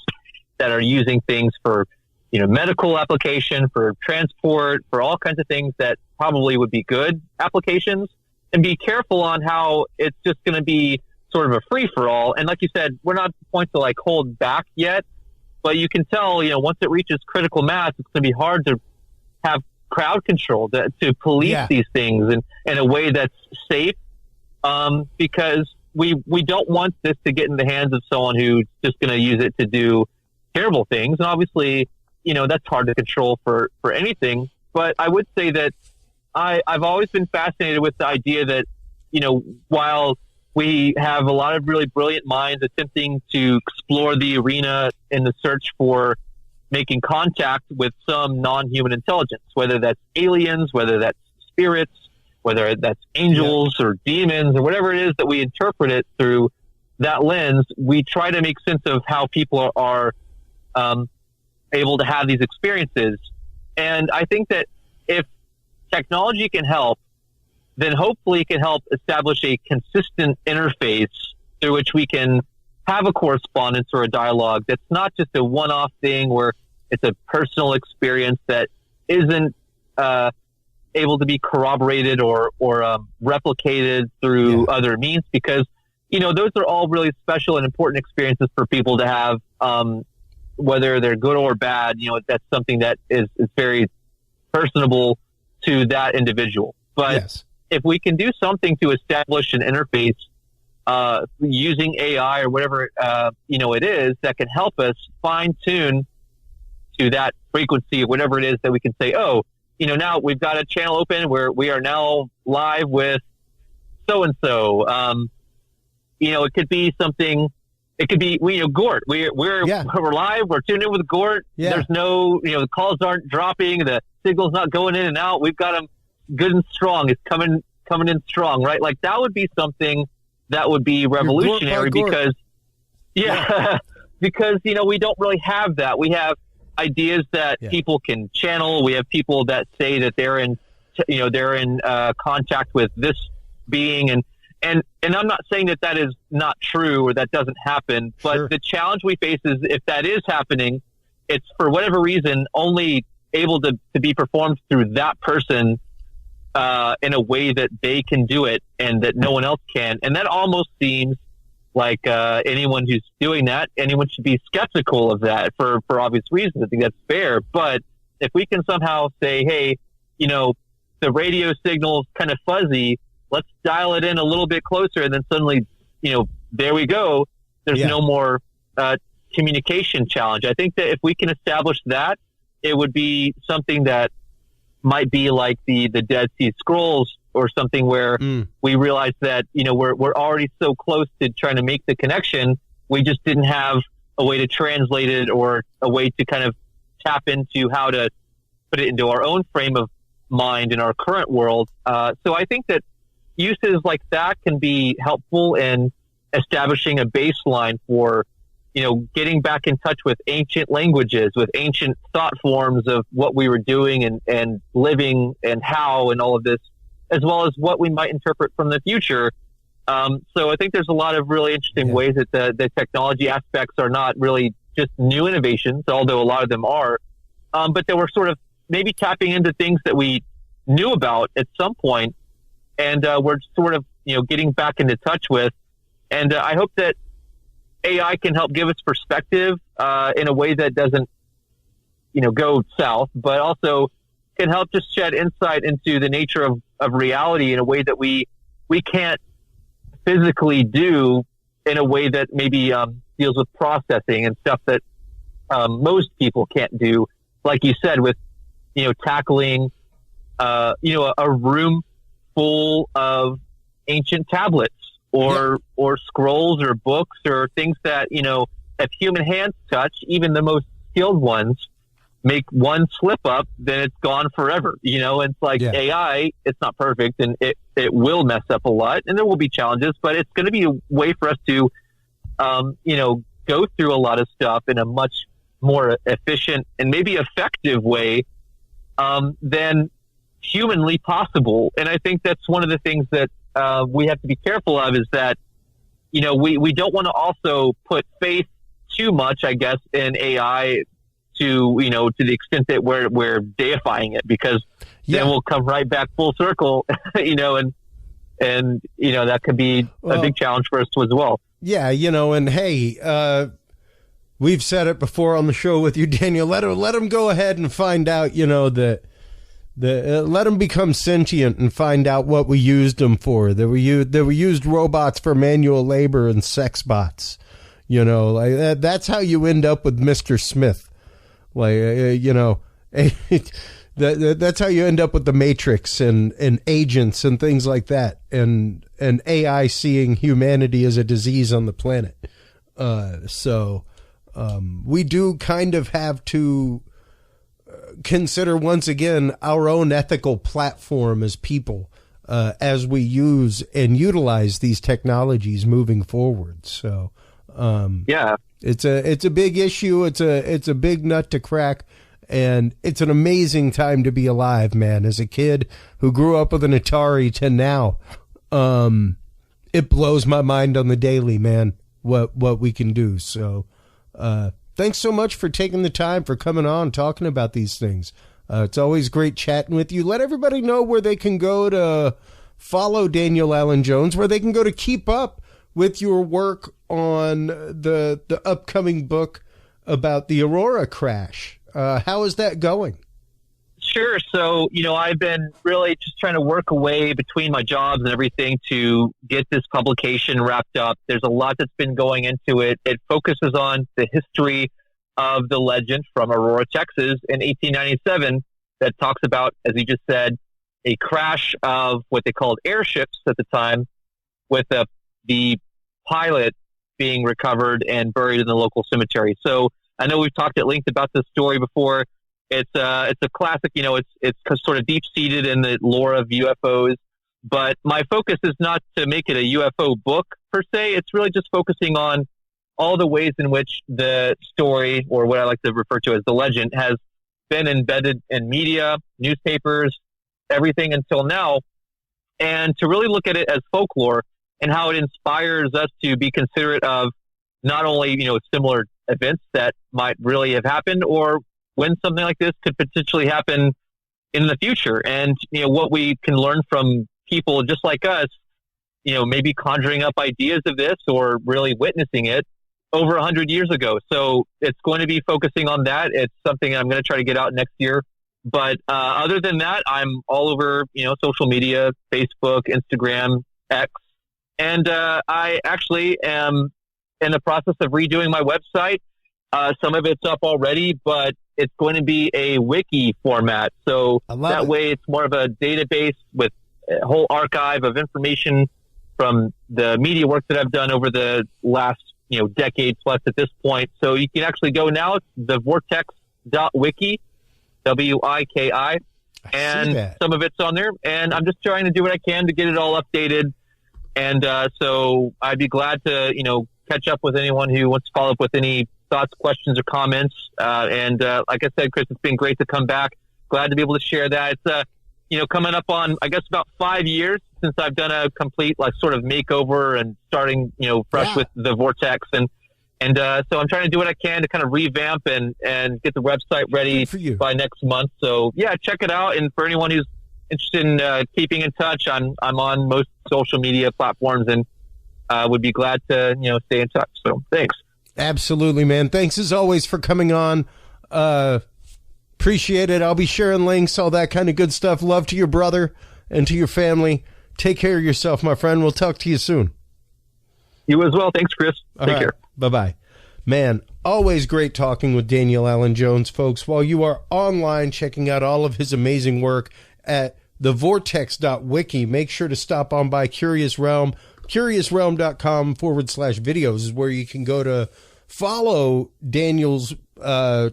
that are using things for, medical application, for transport, for all kinds of things that probably would be good applications, and be careful on how it's just going to be sort of a free for all. And like you said, we're not at the point to like hold back yet, but you can tell, once it reaches critical mass, it's going to be hard to have crowd control to police these things in a way that's safe. Because we don't want this to get in the hands of someone who's just going to use it to do terrible things. And obviously, that's hard to control for anything. But I would say that I've always been fascinated with the idea that, while we have a lot of really brilliant minds attempting to explore the arena in the search for making contact with some non-human intelligence, whether that's aliens, whether that's spirits, whether that's angels or demons or whatever it is that we interpret it through that lens, we try to make sense of how people are able to have these experiences. And I think that if technology can help, then hopefully it can help establish a consistent interface through which we can have a correspondence or a dialogue that's not just a one-off thing where it's a personal experience that isn't able to be corroborated or replicated through other means, because those are all really special and important experiences for people to have, whether they're good or bad. That's something that is very personable to that individual. But if we can do something to establish an interface using AI or whatever it is that can help us fine tune to that frequency of whatever it is, that we can say, oh, now we've got a channel open where we are now live with so-and-so. It could be something, it could be, Gort. We're live, we're tuned in with Gort. Yeah. There's no, the calls aren't dropping, the signal's not going in and out. We've got them good and strong. It's coming in strong, right? Like that would be something that would be revolutionary because, because, we don't really have that. We have ideas that people can channel. We have people that say that they're in contact with this being, and I'm not saying that is not true or that doesn't happen, but the challenge we face is if that is happening, it's for whatever reason only able to be performed through that person in a way that they can do it and that no one else can. And that almost seems like anyone who's doing that, anyone should be skeptical of that for obvious reasons. I think that's fair. But if we can somehow say, hey, the radio signal is kind of fuzzy, let's dial it in a little bit closer, and then suddenly, there we go. There's no more communication challenge. I think that if we can establish that, it would be something that might be like the Dead Sea Scrolls or something where we realize that, we're already so close to trying to make the connection. We just didn't have a way to translate it or a way to kind of tap into how to put it into our own frame of mind in our current world. So I think that uses like that can be helpful in establishing a baseline for, getting back in touch with ancient languages, with ancient thought forms of what we were doing and living and how and all of this, as well as what we might interpret from the future. So I think there's a lot of really interesting ways that the technology aspects are not really just new innovations, although a lot of them are, but that we're sort of maybe tapping into things that we knew about at some point, and we're sort of, getting back into touch with. And I hope that AI can help give us perspective in a way that doesn't, go south, but also can help just shed insight into the nature of reality in a way that we can't physically do, in a way that maybe deals with processing and stuff that most people can't do. Like you said, with, tackling, a room full of ancient tablets or scrolls or books or things that, if human hands touch, even the most skilled ones, make one slip up, then it's gone forever. It's like AI, it's not perfect, and it will mess up a lot, and there will be challenges, but it's going to be a way for us to, go through a lot of stuff in a much more efficient and maybe effective way than humanly possible. And I think that's one of the things that we have to be careful of, is that, we don't want to also put faith too much, I guess, in AI to the extent that we're deifying it, because then we'll come right back full circle, and that could be a big challenge for us as well. Yeah. And hey, we've said it before on the show with you, Daniel, let them go ahead and find out, that let them become sentient and find out what we used them for. They were used robots for manual labor and sex bots. Like that's how you end up with Mr. Smith. Like, that's how you end up with the Matrix and agents and things like that. And AI seeing humanity as a disease on the planet. So we do kind of have to consider once again our own ethical platform as people, as we use and utilize these technologies moving forward. So, it's a big issue. It's a big nut to crack, and it's an amazing time to be alive, man. As a kid who grew up with an Atari to now, it blows my mind on the daily, man, what we can do. So, thanks so much for taking the time, for coming on, talking about these things. It's always great chatting with you. Let everybody know where they can go to follow Daniel Allen Jones, where they can go to keep up with your work on the upcoming book about the Aurora crash. How is that going? Sure. So, I've been really just trying to work away between my jobs and everything to get this publication wrapped up. There's a lot that's been going into it. It focuses on the history of the legend from Aurora, Texas in 1897 that talks about, as you just said, a crash of what they called airships at the time, with the pilot being recovered and buried in the local cemetery. So I know we've talked at length about this story before. It's a classic, it's sort of deep seated in the lore of UFOs, but my focus is not to make it a UFO book per se. It's really just focusing on all the ways in which the story, or what I like to refer to as the legend, has been embedded in media, newspapers, everything until now, and to really look at it as folklore and how it inspires us to be considerate of not only, similar events that might really have happened, or when something like this could potentially happen in the future. And, what we can learn from people just like us, maybe conjuring up ideas of this or really witnessing it over 100 years ago. So it's going to be focusing on that. It's something I'm going to try to get out next year. But other than that, I'm all over, social media, Facebook, Instagram, X. And I actually am in the process of redoing my website. Some of it's up already, but it's going to be a wiki format. So that it. way it's more of a database with a whole archive of information from the media work that I've done over the last, decade plus at this point. So you can actually go now, thevortex.wiki, WIKI, and some of it's on there. And I'm just trying to do what I can to get it all updated. And so I'd be glad to, catch up with anyone who wants to follow up with any thoughts, questions, or comments. And like I said, Chris, it's been great to come back. Glad to be able to share that. It's, coming up on, I guess, about 5 years since I've done a complete, sort of makeover and starting, fresh with the Vortex. And so I'm trying to do what I can to kind of revamp and get the website ready by next month. So, yeah, check it out. And for anyone who's interested in keeping in touch, I'm on most social media platforms and would be glad to, stay in touch. So thanks. Absolutely, man. Thanks as always for coming on. Appreciate it. I'll be sharing links, all that kind of good stuff. Love to your brother and to your family. Take care of yourself, my friend. We'll talk to you soon. You as well. Thanks, Chris. Take care. Bye-bye. Man, always great talking with Daniel Allen Jones, folks. While you are online checking out all of his amazing work at thevortex.wiki, make sure to stop on by Curious Realm. CuriousRealm.com/videos is where you can go to follow Daniel's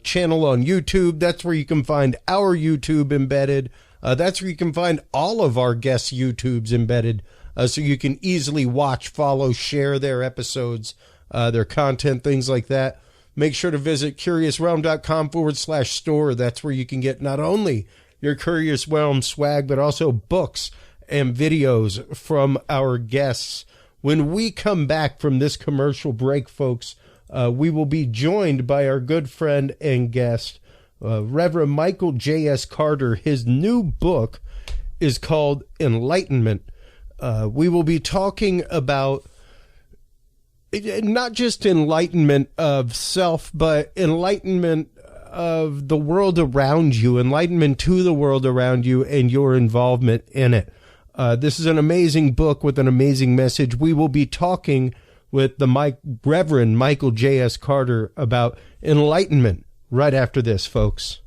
channel on YouTube. That's where you can find our YouTube embedded. That's where you can find all of our guests' YouTubes embedded, so you can easily watch, follow, share their episodes, their content, things like that. Make sure to visit CuriousRealm.com/store. That's where you can get not only your Curious Realm swag, but also books and videos from our guests. When we come back from this commercial break, folks, we will be joined by our good friend and guest, Reverend Michael J.S. Carter. His new book is called Enlightenment. We will be talking about not just enlightenment of self, but enlightenment of the world around you, enlightenment to the world around you and your involvement in it. This is an amazing book with an amazing message. We will be talking with the Reverend Michael J.S. Carter about enlightenment right after this, folks.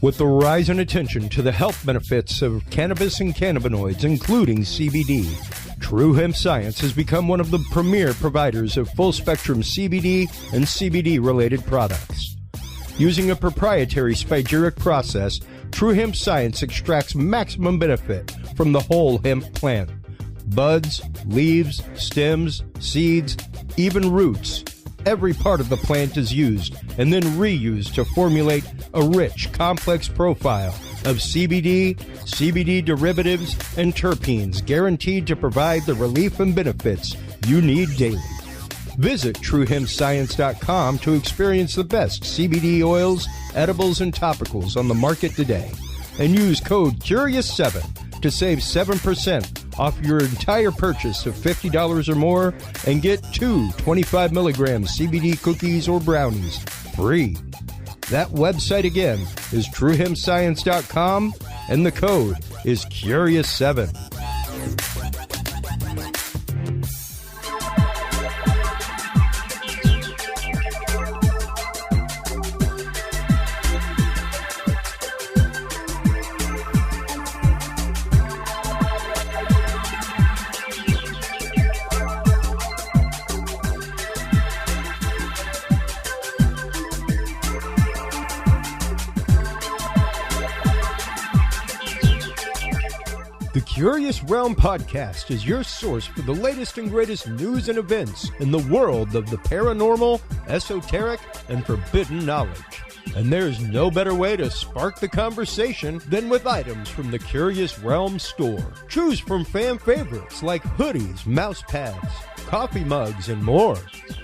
With the rise in attention to the health benefits of cannabis and cannabinoids, including CBD, True Hemp Science has become one of the premier providers of full-spectrum CBD and CBD-related products. Using a proprietary spagyric process, True Hemp Science extracts maximum benefit from the whole hemp plant. Buds, leaves, stems, seeds, even roots. Every part of the plant is used and then reused to formulate a rich, complex profile of CBD, CBD derivatives, and terpenes guaranteed to provide the relief and benefits you need daily. Visit TrueHempScience.com to experience the best CBD oils, edibles, and topicals on the market today. And use code CURIOUS7 to save 7% off your entire purchase of $50 or more and get 2 25-milligram CBD cookies or brownies free. That website again is TrueHempScience.com and the code is CURIOUS7. The Curious Realm Podcast is your source for the latest and greatest news and events in the world of the paranormal, esoteric, and forbidden knowledge. And there's no better way to spark the conversation than with items from the Curious Realm store. Choose from fan favorites like hoodies, mouse pads, coffee mugs, and more.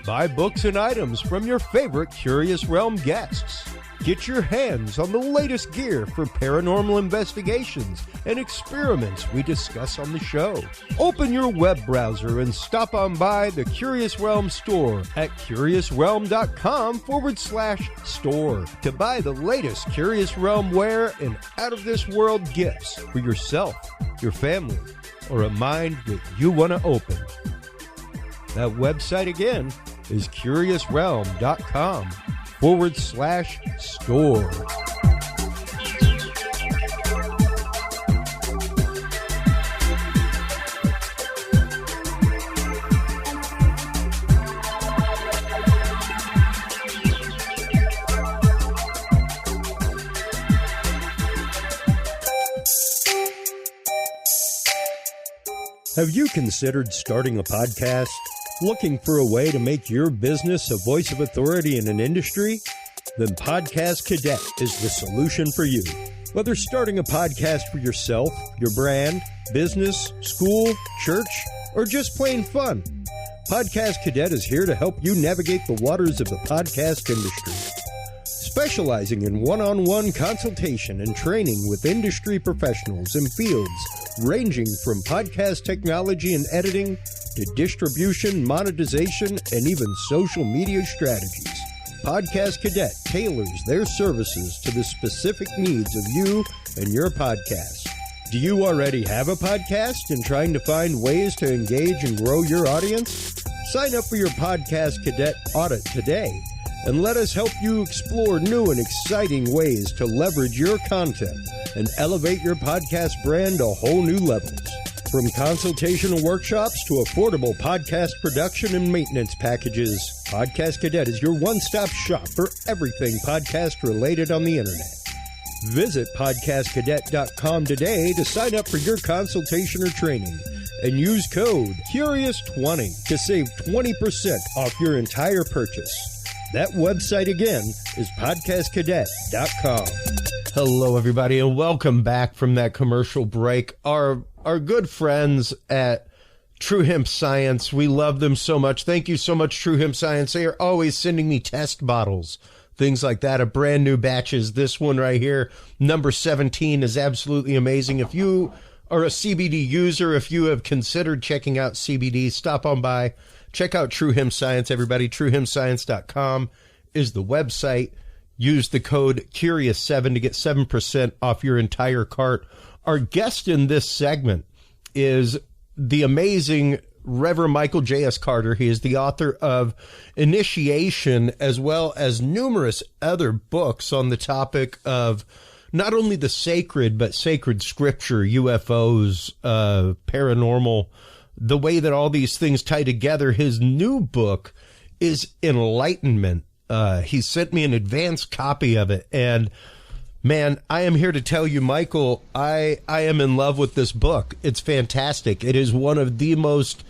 Buy books and items from your favorite Curious Realm guests. Get your hands on the latest gear for paranormal investigations and experiments we discuss on the show. Open your web browser and stop on by the Curious Realm store at curiousrealm.com/store to buy the latest Curious Realm wear and out-of-this-world gifts for yourself, your family, or a mind that you want to open. That website again is curiousrealm.com/store. Have you considered starting a podcast? Looking for a way to make your business a voice of authority in an industry? Then Podcast Cadet is the solution for you. Whether starting a podcast for yourself, your brand, business, school, church, or just plain fun, Podcast Cadet is here to help you navigate the waters of the podcast industry. Specializing in one-on-one consultation and training with industry professionals in fields ranging from podcast technology and editing to distribution, monetization, and even social media strategies. Podcast Cadet tailors their services to the specific needs of you and your podcast. Do you already have a podcast and trying to find ways to engage and grow your audience? Sign up for your Podcast Cadet audit today and let us help you explore new and exciting ways to leverage your content and elevate your podcast brand to whole new levels. From consultational workshops to affordable podcast production and maintenance packages, Podcast Cadet is your one-stop shop for everything podcast related on the internet. Visit podcastcadet.com today to sign up for your consultation or training and use code CURIOUS20 to save 20% off your entire purchase. That website again is podcastcadet.com. Hello, everybody, and welcome back from that commercial break. Our good friends at True Hemp Science, we love them so much. Thank you so much, True Hemp Science. They are always sending me test bottles, things like that, of brand new batches. This one right here, number 17, is absolutely amazing. If you are a CBD user, if you have considered checking out CBD, stop on by. Check out True Hemp Science, everybody. TrueHempScience.com is the website. Use the code CURIOUS7 to get 7% off your entire cart. Our guest in this segment is the amazing Reverend Michael J.S. Carter. He is the author of Initiation, as well as numerous other books on the topic of not only the sacred, but sacred scripture, UFOs, paranormal, the way that all these things tie together. His new book is Enlightenment. He sent me an advanced copy of it, and man, I am here to tell you, Michael, I am in love with this book. It's fantastic. It is one of the most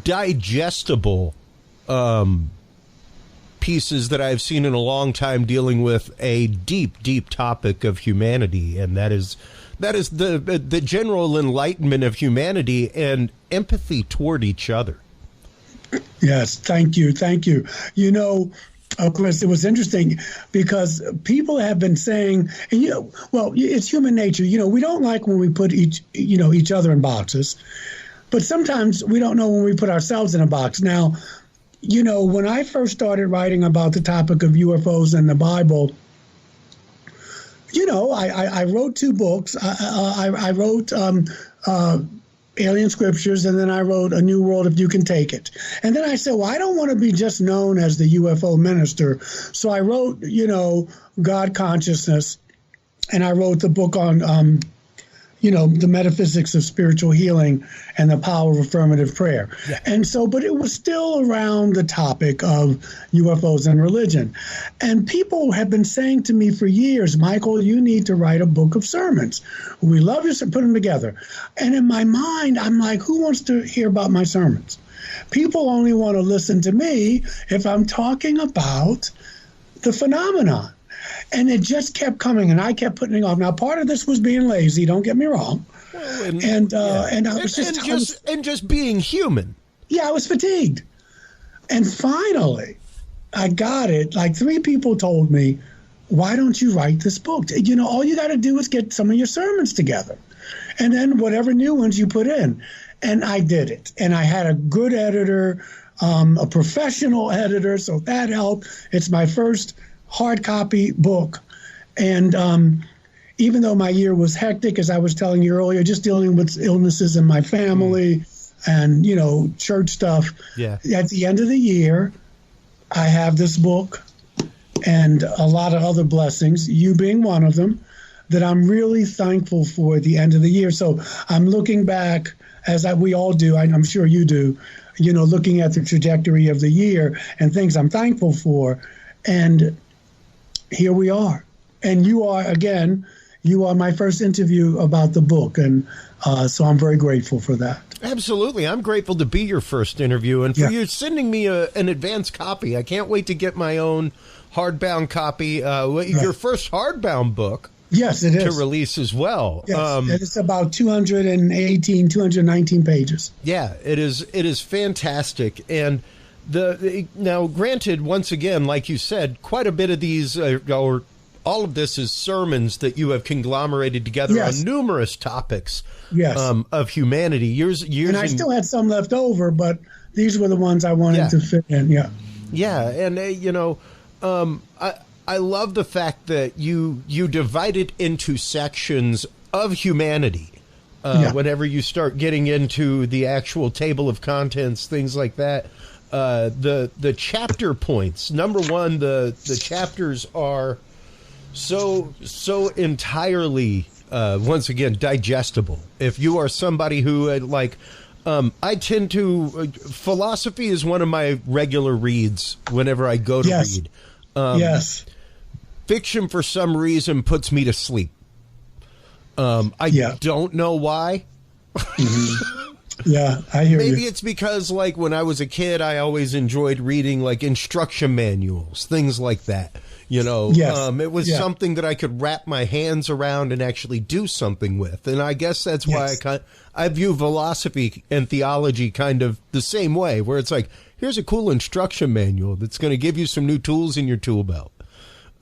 digestible pieces that I've seen in a long time, dealing with a deep, deep topic of humanity, and that is the general enlightenment of humanity and empathy toward each other. Yes, thank you. You know, Chris, it was interesting because people have been saying, and well, it's human nature. We don't like when we put each other in boxes, but sometimes we don't know when we put ourselves in a box. Now, when I first started writing about the topic of UFOs and the Bible, I wrote 2 books. I wrote Alien Scriptures, and then I wrote A New World If You Can Take It. And then I said, well, I don't want to be just known as the UFO minister. So I wrote, God Consciousness, and I wrote the book on, the metaphysics of spiritual healing and the power of affirmative prayer. Yeah. And so, but it was still around the topic of UFOs and religion. And people have been saying to me for years, Michael, you need to write a book of sermons. We love you, so put them together. And in my mind, I'm like, who wants to hear about my sermons? People only want to listen to me if I'm talking about the phenomenon. And it just kept coming, and I kept putting it off. Now, part of this was being lazy. Don't get me wrong. Well, and I was just being human. Yeah, I was fatigued. And finally, I got it. Like 3 people told me, why don't you write this book? You know, all you got to do is get some of your sermons together, and then whatever new ones you put in. And I did it. And I had a good editor, a professional editor, so that helped. It's my first hard copy book. And even though my year was hectic, as I was telling you earlier, just dealing with illnesses in my family and, you know, church stuff. Yeah. At the end of the year, I have this book and a lot of other blessings, you being one of them, that I'm really thankful for at the end of the year. So I'm looking back, as we all do, I'm sure you do, you know, looking at the trajectory of the year and things I'm thankful for. And here we are. And you are, again, you are my first interview about the book. And so I'm very grateful for that. Absolutely. I'm grateful to be your first interview and for you sending me an advance copy. I can't wait to get my own hardbound copy. Your first hardbound book. Yes, it is. To release as well. Yes, it's about 219 pages. Yeah, it is fantastic. And now, granted, once again, like you said, quite a bit of these, or all of this is sermons that you have conglomerated together on numerous topics of humanity. Years, and I still had some left over, but these were the ones I wanted to fit in. Yeah. Yeah, and, you know, I love the fact that you divide it into sections of humanity. Whenever you start getting into the actual table of contents, things like that, the chapter points. Number one, the chapters are so entirely once again digestible. If you are somebody who I tend to philosophy is one of my regular reads whenever I go to read. Fiction, for some reason, puts me to sleep. I don't know why. Yeah, I hear you. Maybe it's because, like, when I was a kid, I always enjoyed reading, like, instruction manuals, things like that. You know, it was something that I could wrap my hands around and actually do something with. And I guess that's why I view philosophy and theology kind of the same way, where it's like, here's a cool instruction manual that's going to give you some new tools in your tool belt.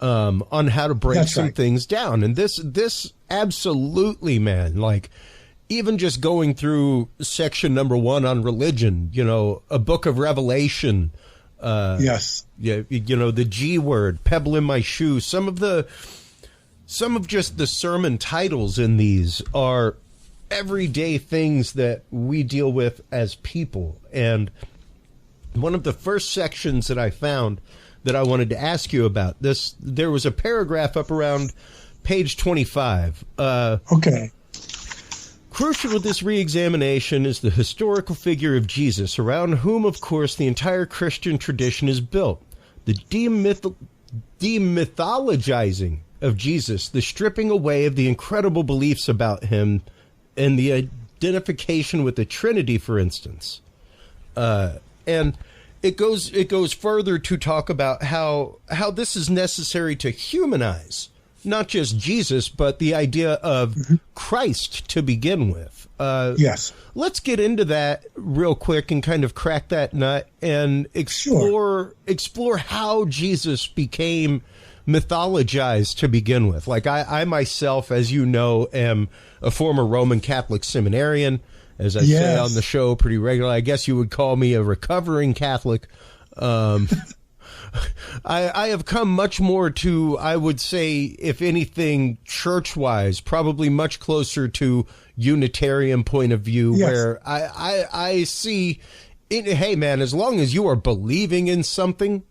On how to break some things down. And this absolutely, man, like, even just going through section number 1 on religion, you know, a book of Revelation, you know, the G word, pebble in my shoe. Some of just the sermon titles in these are everyday things that we deal with as people. And one of the first sections that I found that I wanted to ask you about this, there was a paragraph up around page 25. Crucial to this re-examination is the historical figure of Jesus, around whom, of course, the entire Christian tradition is built. The demythologizing of Jesus, the stripping away of the incredible beliefs about him, and the identification with the Trinity, for instance. And it goes further to talk about how this is necessary to humanize not just Jesus, but the idea of Christ to begin with. Let's get into that real quick and kind of crack that nut and explore how Jesus became mythologized to begin with. Like I myself, as you know, am a former Roman Catholic seminarian. As I say on the show pretty regularly, I guess you would call me a recovering Catholic. I have come much more to, I would say, if anything, church-wise, probably much closer to Unitarian point of view, where I see, hey, man, as long as you are believing in something,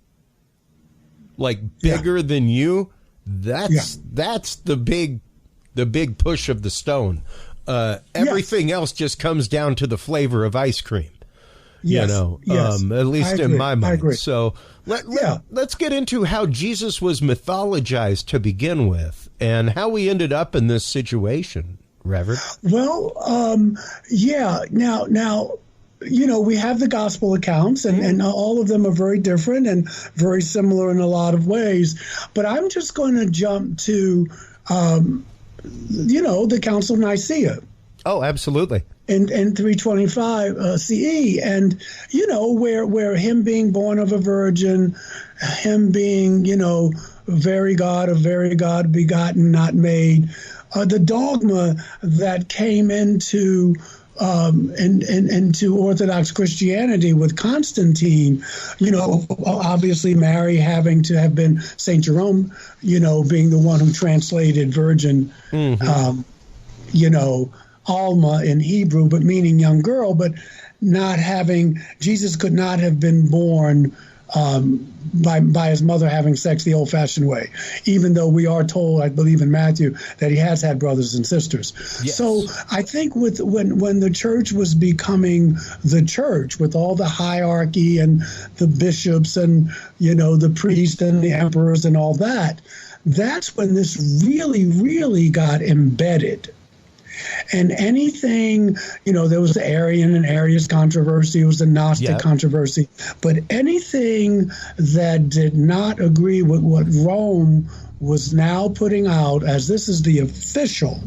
like, bigger than you, that's the big push of the stone. Everything else just comes down to the flavor of ice cream. You know, at least in my mind. So let's get into how Jesus was mythologized to begin with and how we ended up in this situation, Reverend. Well, Now, you know, we have the gospel accounts and all of them are very different and very similar in a lot of ways. But I'm just going to jump to, the Council of Nicaea. Oh, absolutely. In 325 CE, and where him being born of a virgin, him being very God of very God, begotten, not made, the dogma that came into Orthodox Christianity with Constantine, obviously Mary having to have been Saint Jerome, being the one who translated virgin, Alma in Hebrew, but meaning young girl, but not having, Jesus could not have been born by his mother having sex the old-fashioned way, even though we are told, I believe in Matthew, that he has had brothers and sisters. Yes. So I think when the church was becoming the church, with all the hierarchy and the bishops and the priests and the emperors and all that, that's when this really, really got embedded. And anything, there was the Arian and Arius controversy, it was the Gnostic controversy, but anything that did not agree with what Rome was now putting out as this is the official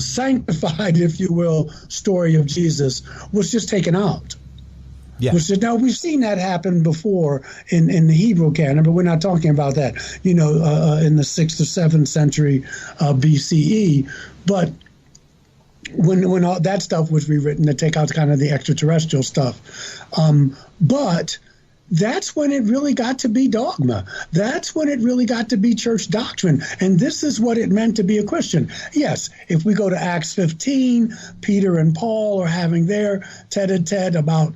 sanctified, if you will, story of Jesus, was just taken out. Yeah. Now, we've seen that happen before in the Hebrew canon, but we're not talking about that, in the 6th or 7th century BCE. But when all that stuff was rewritten to take out kind of the extraterrestrial stuff. But that's when it really got to be dogma. That's when it really got to be church doctrine. And this is what it meant to be a Christian. Yes, if we go to Acts 15, Peter and Paul are having their tete-a-tete about,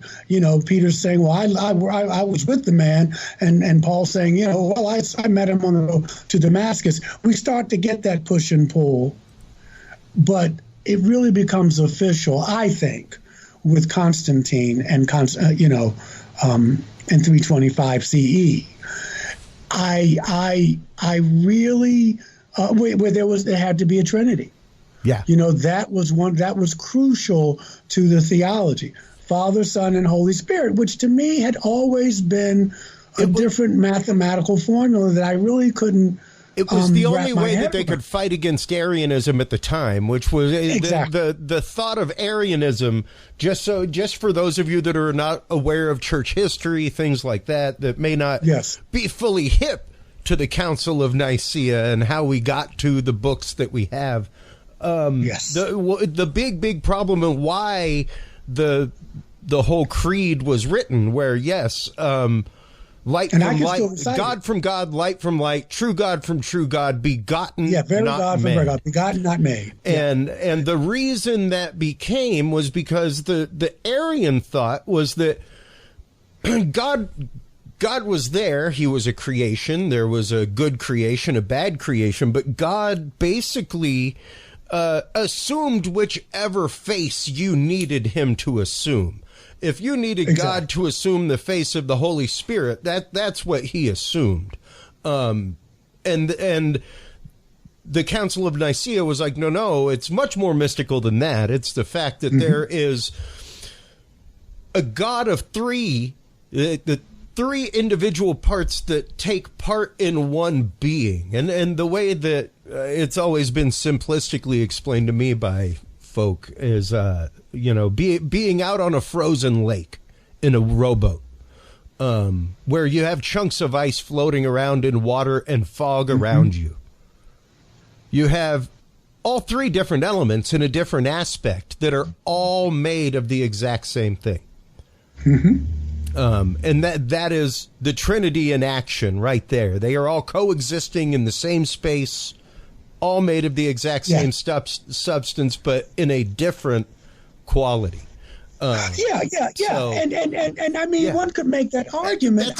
Peter saying, well, I was with the man, and Paul saying, I met him on the road to Damascus. We start to get that push and pull. But it really becomes official, I think, with Constantine and in 325 CE. I really where there had to be a Trinity. Yeah. That was crucial to the theology. Father, Son, and Holy Spirit, which to me had always been a different mathematical formula that I really couldn't. It was the only way that they could fight against Arianism at the time, which was the thought of Arianism. Just for those of you that are not aware of church history, things like that may not be fully hip to the Council of Nicaea and how we got to the books that we have. The big problem and why the whole creed was written, where light from light, God from God, light from light, true God from true God, begotten, very not God made. From very God, begotten, not made. And the reason that became was because the Arian thought was that God was there. He was a creation. There was a good creation, a bad creation, but God basically assumed whichever face you needed him to assume. If you needed God to assume the face of the Holy Spirit, that's what he assumed. And the Council of Nicaea was like, no, it's much more mystical than that. It's the fact that there is a God of three, the three individual parts that take part in one being. And the way that it's always been simplistically explained to me by folk is, being out on a frozen lake in a rowboat, where you have chunks of ice floating around in water and fog around you. You have all three different elements in a different aspect that are all made of the exact same thing. And that is the Trinity in action right there. They are all coexisting in the same space, all made of the exact same substance, but in a different quality. So, and I mean, one could make that argument.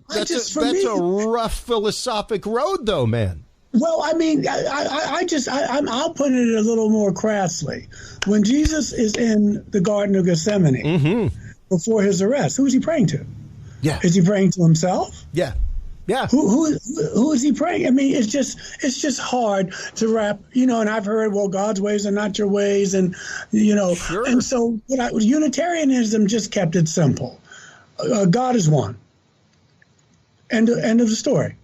That's a rough philosophic road, though, man. Well, I mean, I'll put it a little more crassly. When Jesus is in the Garden of Gethsemane before his arrest, who is he praying to? Yeah, is he praying to himself? Yeah. Yeah. Who is he praying? I mean, it's just hard to wrap, and I've heard, well, God's ways are not your ways. And, Sure. And so Unitarianism just kept it simple. God is one. End of the story.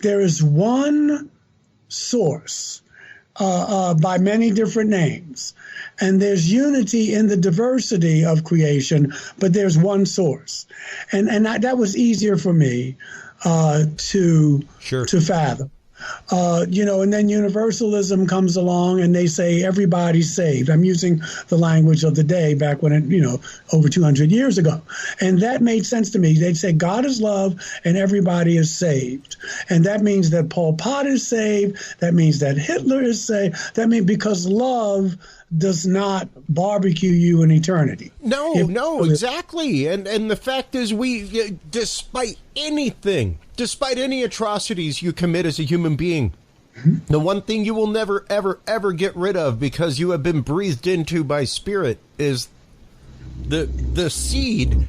There is one source by many different names. And there's unity in the diversity of creation, but there's one source. And that was easier for me to fathom. And then universalism comes along and they say everybody's saved. I'm using the language of the day back when over 200 years ago. And that made sense to me. They'd say God is love and everybody is saved. And that means that Pol Pot is saved. That means that Hitler is saved. That means because love does not barbecue you in eternity. No, exactly. And the fact is despite any atrocities you commit as a human being, the one thing you will never, ever, ever get rid of because you have been breathed into by spirit is the seed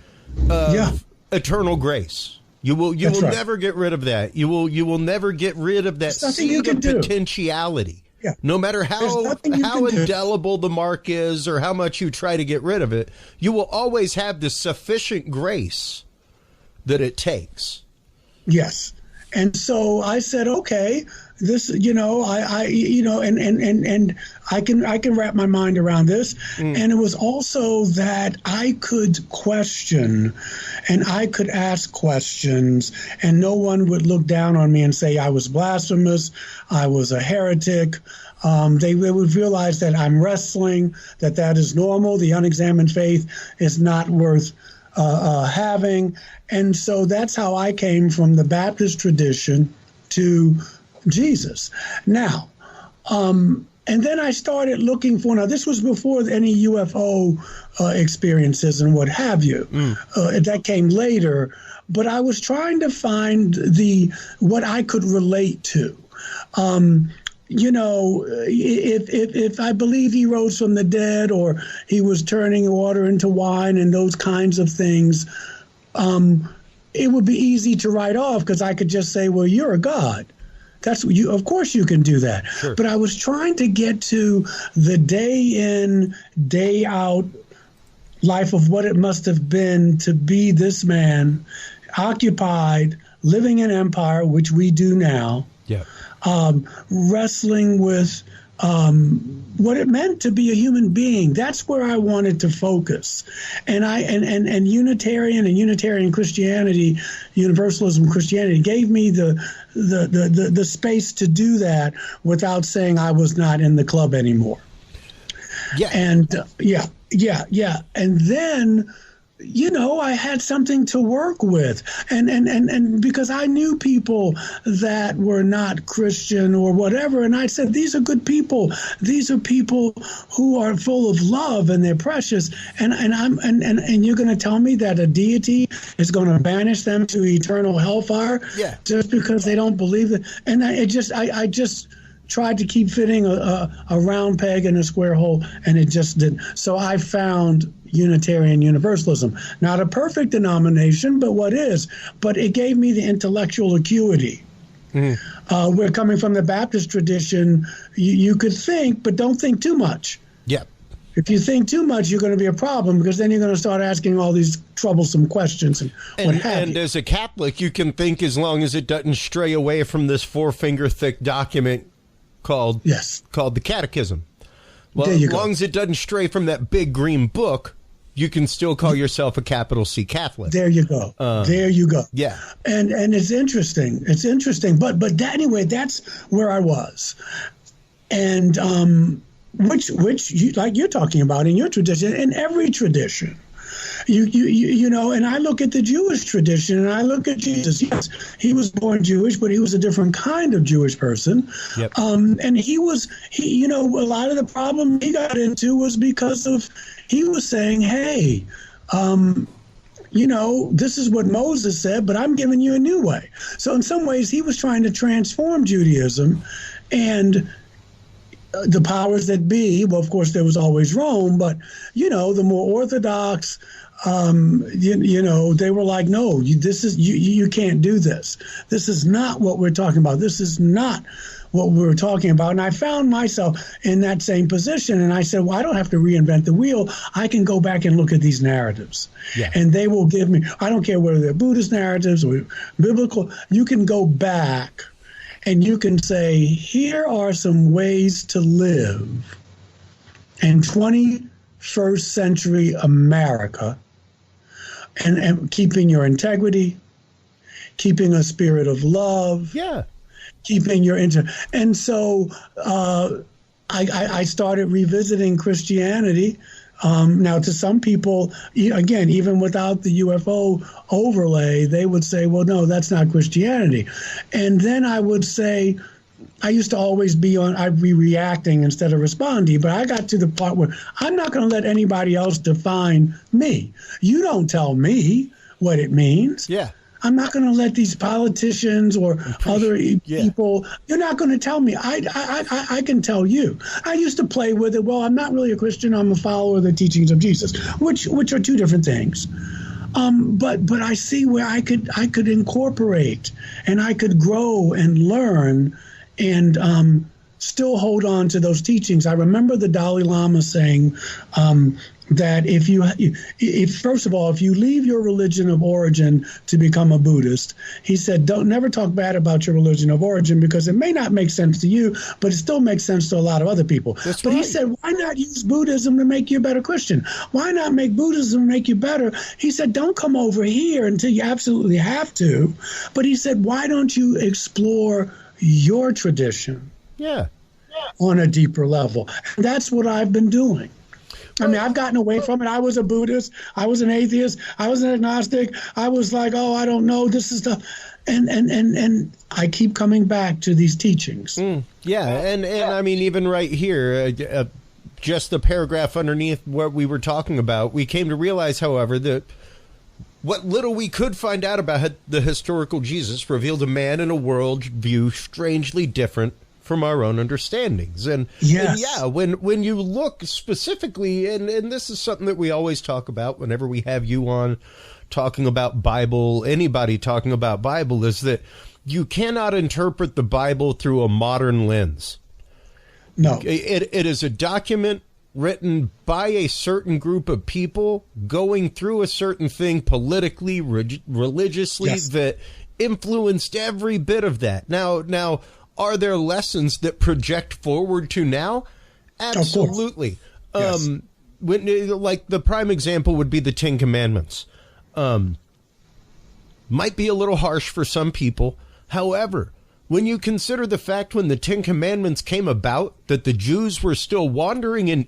of eternal grace. You will never get rid of that. You will never get rid of that seed of potentiality. Yeah. No matter how indelible the mark is or how much you try to get rid of it, you will always have the sufficient grace that it takes. Yes. And so I said, okay, this, and I can wrap my mind around this. And it was also that I could question and I could ask questions and no one would look down on me and say I was blasphemous, I was a heretic. They would realize that I'm wrestling, that is normal. The unexamined faith is not worth having. And so that's how I came from the Baptist tradition to Jesus. Now, and then I started looking for, this was before any UFO experiences and what have you. That came later. But I was trying to find what I could relate to. If I believe he rose from the dead or he was turning water into wine and those kinds of things, it would be easy to write off because I could just say, well, you're a god. That's you. Of course you can do that. Sure. But I was trying to get to the day in, day out life of what it must have been to be this man, occupied, living in empire, which we do now. Yeah. Wrestling with what it meant to be a human being. That's where I wanted to focus. And Unitarian Christianity, Universalism Christianity gave me the space to do that without saying I was not in the club anymore. Yeah. And And then I had something to work with. And because I knew people that were not Christian or whatever. And I said, these are good people. These are people who are full of love and they're precious. And you're going to tell me that a deity is going to banish them to eternal hellfire just because they don't believe it. And I just tried to keep fitting a round peg in a square hole, and it just didn't. So I found Unitarian Universalism. Not a perfect denomination, but what is? But it gave me the intellectual acuity. We're coming from the Baptist tradition. You could think, but don't think too much. Yeah. If you think too much, you're going to be a problem because then you're going to start asking all these troublesome questions and what have you. And as a Catholic, you can think as long as it doesn't stray away from this 4-finger thick document called the Catechism. Well, as long as it doesn't stray from that big green book, you can still call yourself a capital C Catholic. There you go. There you go. Yeah. And it's interesting. It's interesting. But anyway, that's where I was. And which like you're talking about in your tradition, in every tradition. And I look at the Jewish tradition and I look at Jesus. Yes, he was born Jewish, but he was a different kind of Jewish person. Yep. And a lot of the problem he got into was because of, he was saying, hey, this is what Moses said, but I'm giving you a new way. So in some ways, he was trying to transform Judaism and the powers that be. Well, of course, there was always Rome, but, the more Orthodox, they were like, no, you can't do this. This is not what we're talking about. This is not what we were talking about. And I found myself in that same position. And I said, well, I don't have to reinvent the wheel. I can go back and look at these narratives. Yeah. And they will give me, I don't care whether they're Buddhist narratives or biblical, you can go back and you can say, here are some ways to live in 21st century America, and keeping your integrity, keeping a spirit of love, keeping your and so I started revisiting Christianity. Now, to some people, again, even without the UFO overlay, they would say, well, no, that's not Christianity. And then I would say, I used to always I'd be reacting instead of responding, but I got to the part where I'm not going to let anybody else define me. You don't tell me what it means. Yeah. I'm not going to let these politicians or other people, you're not going to tell me. I can tell you. I used to play with it. Well, I'm not really a Christian. I'm a follower of the teachings of Jesus, which are two different things. But I see where I could incorporate and I could grow and learn and still hold on to those teachings. I remember the Dalai Lama saying that if first of all, if you leave your religion of origin to become a Buddhist, he said, don't never talk bad about your religion of origin, because it may not make sense to you, but it still makes sense to a lot of other people. That's but right. He said, why not use Buddhism to make you a better Christian? Why not make Buddhism make you better? He said, don't come over here until you absolutely have to. But he said, why don't you explore your tradition on a deeper level? And that's what I've been doing. I mean, I've gotten away from it. I was a Buddhist. I was an atheist. I was an agnostic. I was like, oh, I don't know. This is stuff. And I keep coming back to these teachings. And I mean, even right here, just the paragraph underneath what we were talking about, we came to realize, however, that what little we could find out about the historical Jesus revealed a man in a world view strangely different from our own understandings. And when you look specifically, and this is something that we always talk about whenever we have you on talking about Bible, anybody talking about Bible, is that you cannot interpret the Bible through a modern lens. No. It is a document written by a certain group of people going through a certain thing politically, religiously, that influenced every bit of that. Now, are there lessons that project forward to now? Absolutely. Yes. Like the prime example would be the Ten Commandments. Might be a little harsh for some people. However, when you consider the fact when the Ten Commandments came about, that the Jews were still wandering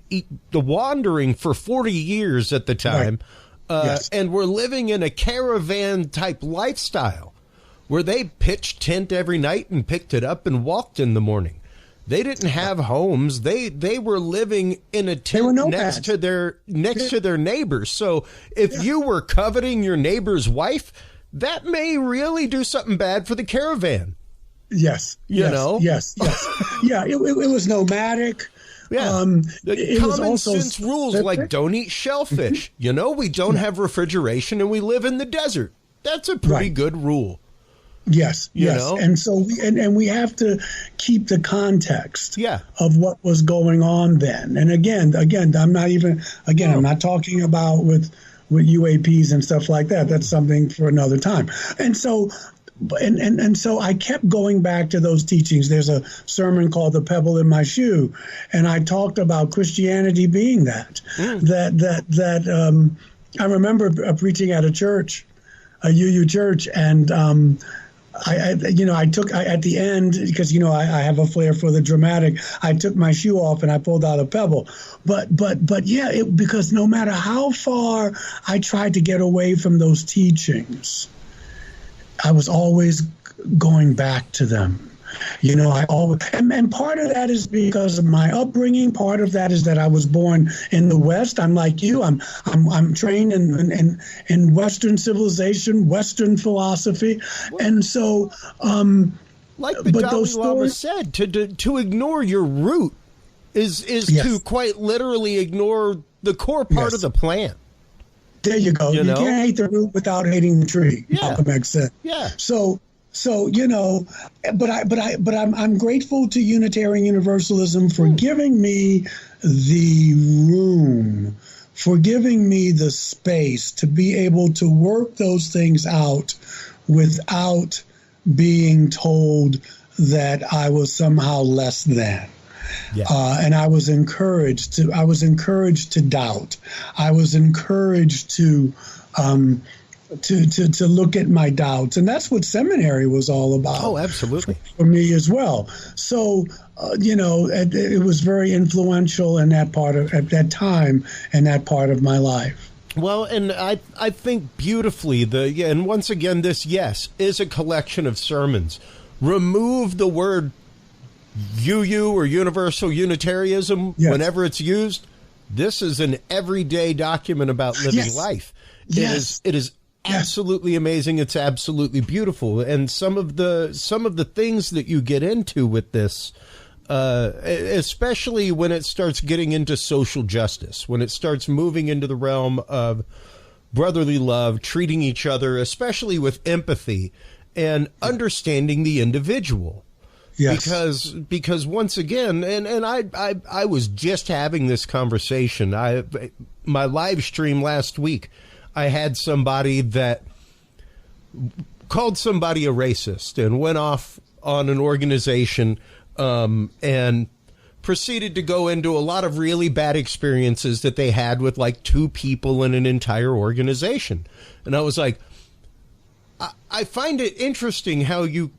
for 40 years at the time, and were living in a caravan type lifestyle, where they pitched tent every night and picked it up and walked in the morning. They didn't have homes. They were living in a tent next to their neighbors. So if you were coveting your neighbor's wife, that may really do something bad for the caravan. Yes. You know? Yes. Yeah, it was nomadic. Yeah. Common sense rules like don't eat shellfish. We don't have refrigeration and we live in the desert. That's a pretty good rule. Yes. know? And so we have to keep the context of what was going on then. And again, I'm not talking about with UAPs and stuff like that. That's something for another time. And so I kept going back to those teachings. There's a sermon called The Pebble in My Shoe, and I talked about Christianity being that. I remember preaching at a church, a UU church, and I took at the end, because I have a flair for the dramatic, I took my shoe off and I pulled out a pebble. But because no matter how far I tried to get away from those teachings, I was always going back to them. I always, and part of that is because of my upbringing. Part of that is that I was born in the West. I'm like you. I'm trained in Western civilization, Western philosophy, and so like the Dalai Lama said, to ignore your root is to quite literally ignore the core part of the plant. There you go. You can't hate the root without hating the tree. Malcolm X said. Yeah. So I'm grateful to Unitarian Universalism for giving me the room, for giving me the space to be able to work those things out without being told that I was somehow less than. Yeah. And I was encouraged to doubt. I was encouraged to look at my doubts, and that's what seminary was all about. Oh, absolutely. For me as well. So, it was very influential in that part of at that time and that part of my life. Well, and I think beautifully and once again, this is a collection of sermons. Remove the word UU or universal Unitarianism whenever it's used. This is an everyday document about living life. It is absolutely amazing. It's absolutely beautiful, and some of the things that you get into with this, especially when it starts getting into social justice, when it starts moving into the realm of brotherly love, treating each other, especially with empathy and understanding the individual. Yes. Because once again, and I was just having this conversation. My live stream last week, I had somebody that called somebody a racist and went off on an organization and proceeded to go into a lot of really bad experiences that they had with like 2 people in an entire organization. And I was like, I find it interesting how you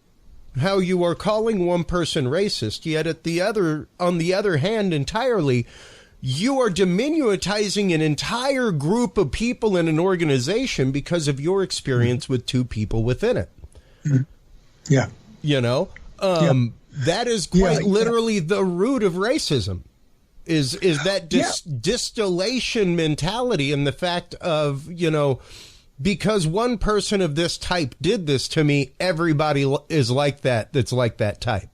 are calling one person racist, yet on the other hand entirely, you are diminutizing an entire group of people in an organization because of your experience with 2 people within it. Yeah. That is quite literally the root of racism is that distillation mentality, and the fact of, because one person of this type did this to me, everybody is like that. That's like that type.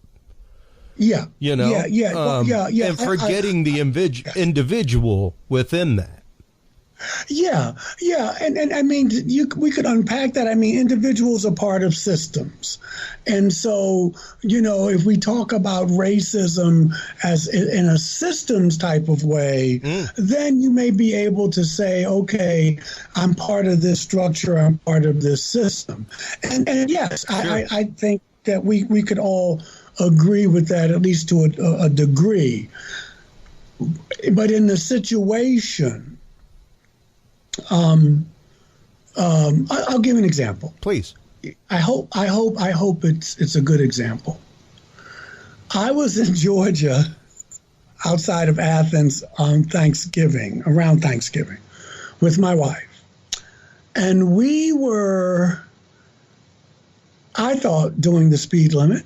Yeah. And forgetting the individual within that. Yeah. And I mean, we could unpack that. I mean, individuals are part of systems. And so, if we talk about racism as in a systems type of way, then you may be able to say, okay, I'm part of this structure, I'm part of this system. And yes, sure. I think that we could all agree with that, at least to a degree. But in the situation, I'll give an example. Please. I hope it's a good example. I was in Georgia, outside of Athens, on around Thanksgiving, with my wife, and we were, I thought, doing the speed limit.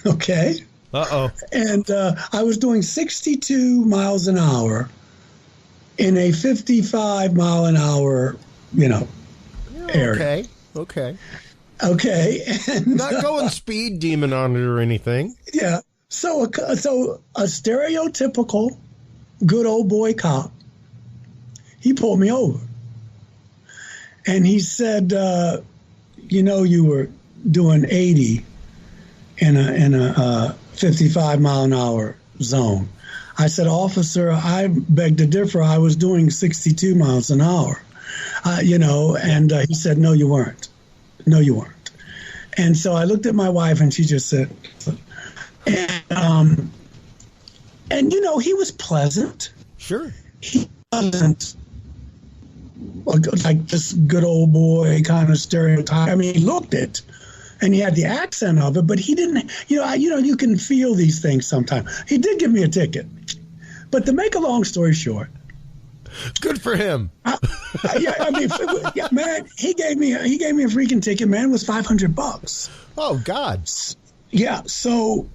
Okay. Uh-oh. And I was doing 62 miles an hour in a 55 mile an hour, area. Okay. And not going speed demon on it or anything. Yeah. So a stereotypical good old boy cop, he pulled me over. And he said, you were doing 80 in a 55 mile an hour zone. I said, officer, I beg to differ. I was doing 62 miles an hour, and he said, no, you weren't. No, you weren't. And so I looked at my wife, and she just said, and he was pleasant. Sure. He wasn't like this good old boy kind of stereotype. I mean, he looked it. And he had the accent of it, but he didn't. You can feel these things sometimes. He did give me a ticket, but to make a long story short, good for him. Man, he gave me a freaking ticket. Man, it was $500. Oh God. Yeah. So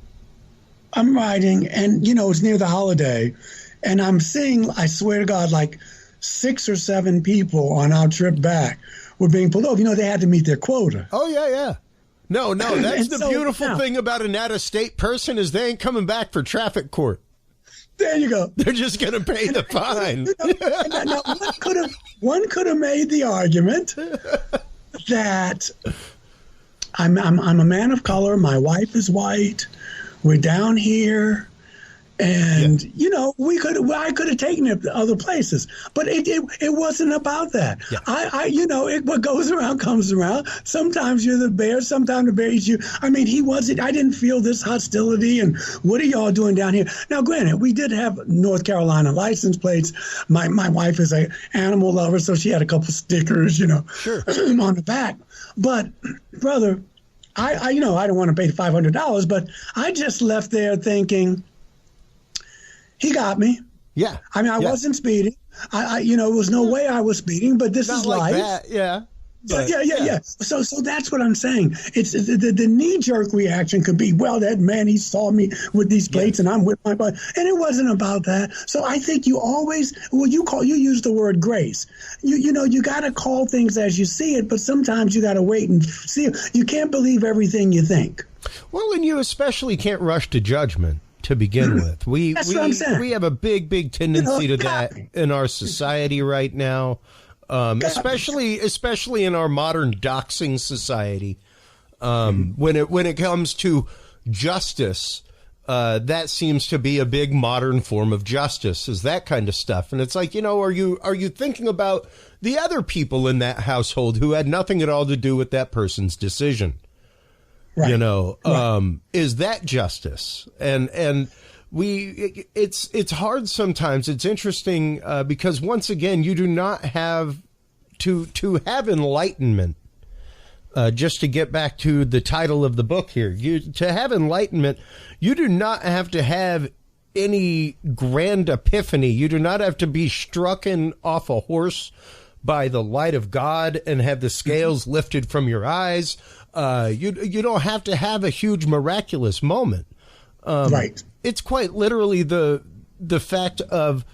I'm riding, and it's near the holiday, and I'm seeing, I swear to God, like 6 or 7 people on our trip back were being pulled over. They had to meet their quota. Oh yeah. No, that's the beautiful thing about an out-of-state person is they ain't coming back for traffic court. There you go. They're just going to pay the fine. One could have made the argument that I'm a man of color. My wife is white. We're down here, And I could have taken it to other places, but it wasn't about that. Yeah. What goes around comes around. Sometimes you're the bear, sometimes the bear eats you. I mean, I didn't feel this hostility. And what are y'all doing down here? Now, granted, we did have North Carolina license plates. My wife is an animal lover, so she had a couple stickers, Sure. on the back. But brother, I don't want to pay $500, but I just left there thinking, he got me. Yeah. I mean, I wasn't speeding. It was no way I was speeding, but this Not is like life. that. Yeah. But, Yeah. So that's what I'm saying. It's the knee-jerk reaction could be, well, that man, he saw me with these plates and I'm with my body. And it wasn't about that. So I think you always, you use the word grace. You got to call things as you see it, but sometimes you got to wait and see. You can't believe everything you think. Well, and you especially can't rush to judgment. To begin with, we have a big tendency to that in our society right now, especially in our modern doxing society. When it comes to justice, that seems to be a big modern form of justice, is that kind of stuff. And it's like, are you thinking about the other people in that household who had nothing at all to do with that person's decision? Right. Is that justice? And it's hard sometimes. It's interesting because once again, you do not have to have enlightenment. Just to get back to the title of the book here, to have enlightenment, you do not have to have any grand epiphany. You do not have to be struck off a horse by the light of God and have the scales lifted from your eyes. You don't have to have a huge miraculous moment. Right. It's quite literally the fact of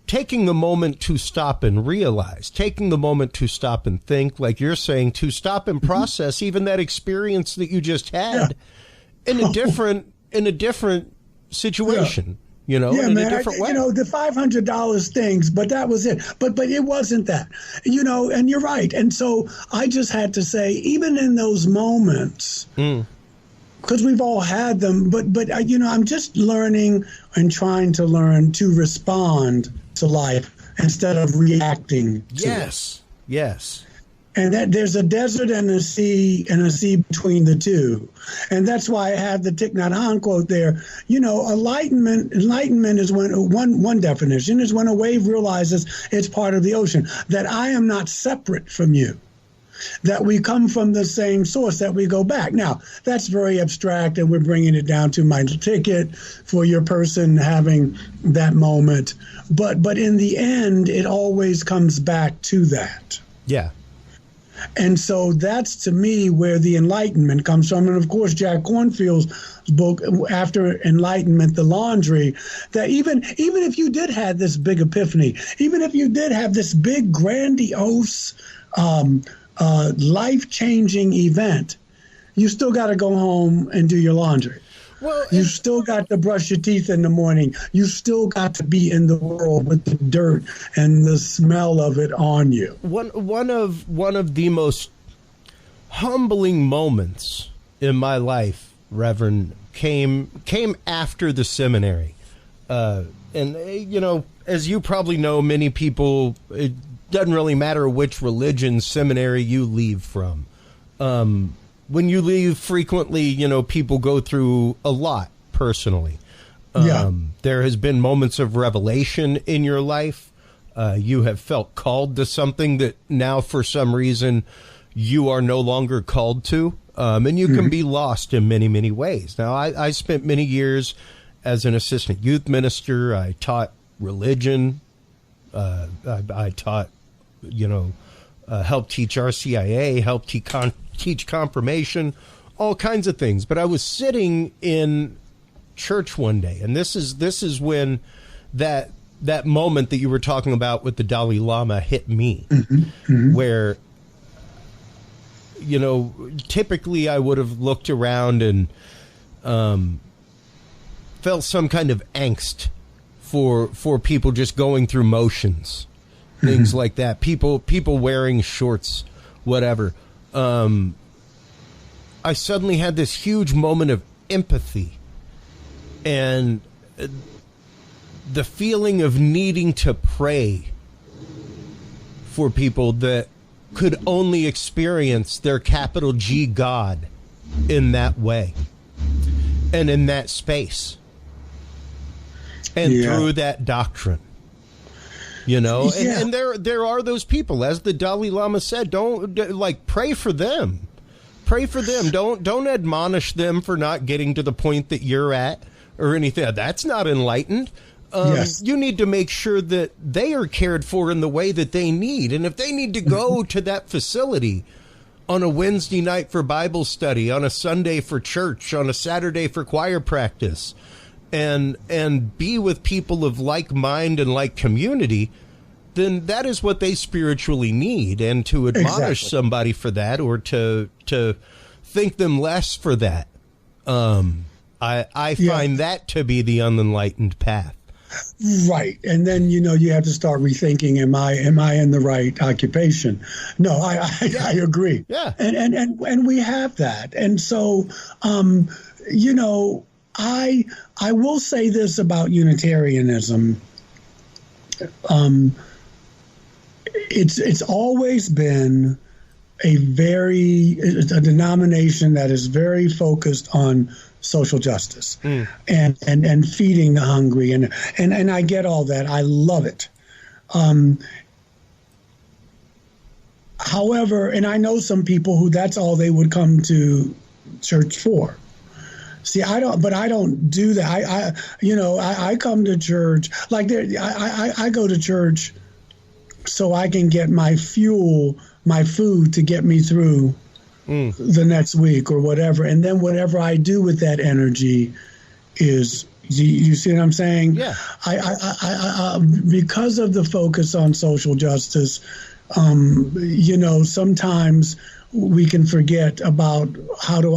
taking the moment to stop and realize, taking the moment to stop and think, like you're saying, to stop and process even that experience that you just had in a different situation. In a different way. The $500 stings, but that was it. But it wasn't that, and you're right. And so I just had to say, even in those moments, because we've all had them, but I'm just learning and trying to learn to respond to life instead of reacting to it. Yes. And that there's a desert and a sea between the two. And that's why I have the Thich Nhat Hanh quote there. Enlightenment is when one definition is when a wave realizes it's part of the ocean, that I am not separate from you, that we come from the same source, that we go back. Now, that's very abstract, and we're bringing it down to my ticket for your person having that moment. But in the end, it always comes back to that. Yeah. And so that's, to me, where the enlightenment comes from. And, of course, Jack Kornfield's book, After Enlightenment, The Laundry, that even if you did have this big epiphany, even if you did have this big, grandiose, life-changing event, you still got to go home and do your laundry. Well, you still got to brush your teeth in the morning. You still got to be in the world with the dirt and the smell of it on you. One of the most humbling moments in my life, Reverend, came after the seminary. And as you probably know, many people, it doesn't really matter which religion seminary you leave from. When you leave, frequently, people go through a lot personally. There has been moments of revelation in your life. You have felt called to something that now, for some reason, you are no longer called to. And you can be lost in many, many ways. Now, I spent many years as an assistant youth minister. I taught religion. I taught, helped teach RCIA, helped teach confirmation, all kinds of things. But I was sitting in church one day, and this is when that moment that you were talking about with the Dalai Lama hit me, where, typically I would have looked around and felt some kind of angst for people just going through motions, things like that. People wearing shorts, whatever. I suddenly had this huge moment of empathy, and the feeling of needing to pray for people that could only experience their capital G God in that way and in that space and through that doctrine. You know, and there are those people, as the Dalai Lama said, pray for them. Pray for them. Don't admonish them for not getting to the point that you're at or anything. That's not enlightened. You need to make sure that they are cared for in the way that they need. And if they need to go to that facility on a Wednesday night for Bible study, on a Sunday for church, on a Saturday for choir practice, and be with people of like mind and like community, then that is what they spiritually need. And to admonish somebody for that, or to think them less for that, I find that to be the unenlightened path. Right. And then, you have to start rethinking, am I in the right occupation? No, I agree. Yeah. And we have that. And so, I will say this about Unitarianism. It's always been a denomination that is very focused on social justice and feeding the hungry, and I get all that. I love it. However, and I know some people who that's all they would come to church for. See, I don't do that. I come to church I go to church so I can get my fuel, my food to get me through the next week or whatever. And then whatever I do with that energy is, you see what I'm saying? Yeah. I because of the focus on social justice, sometimes we can forget about how do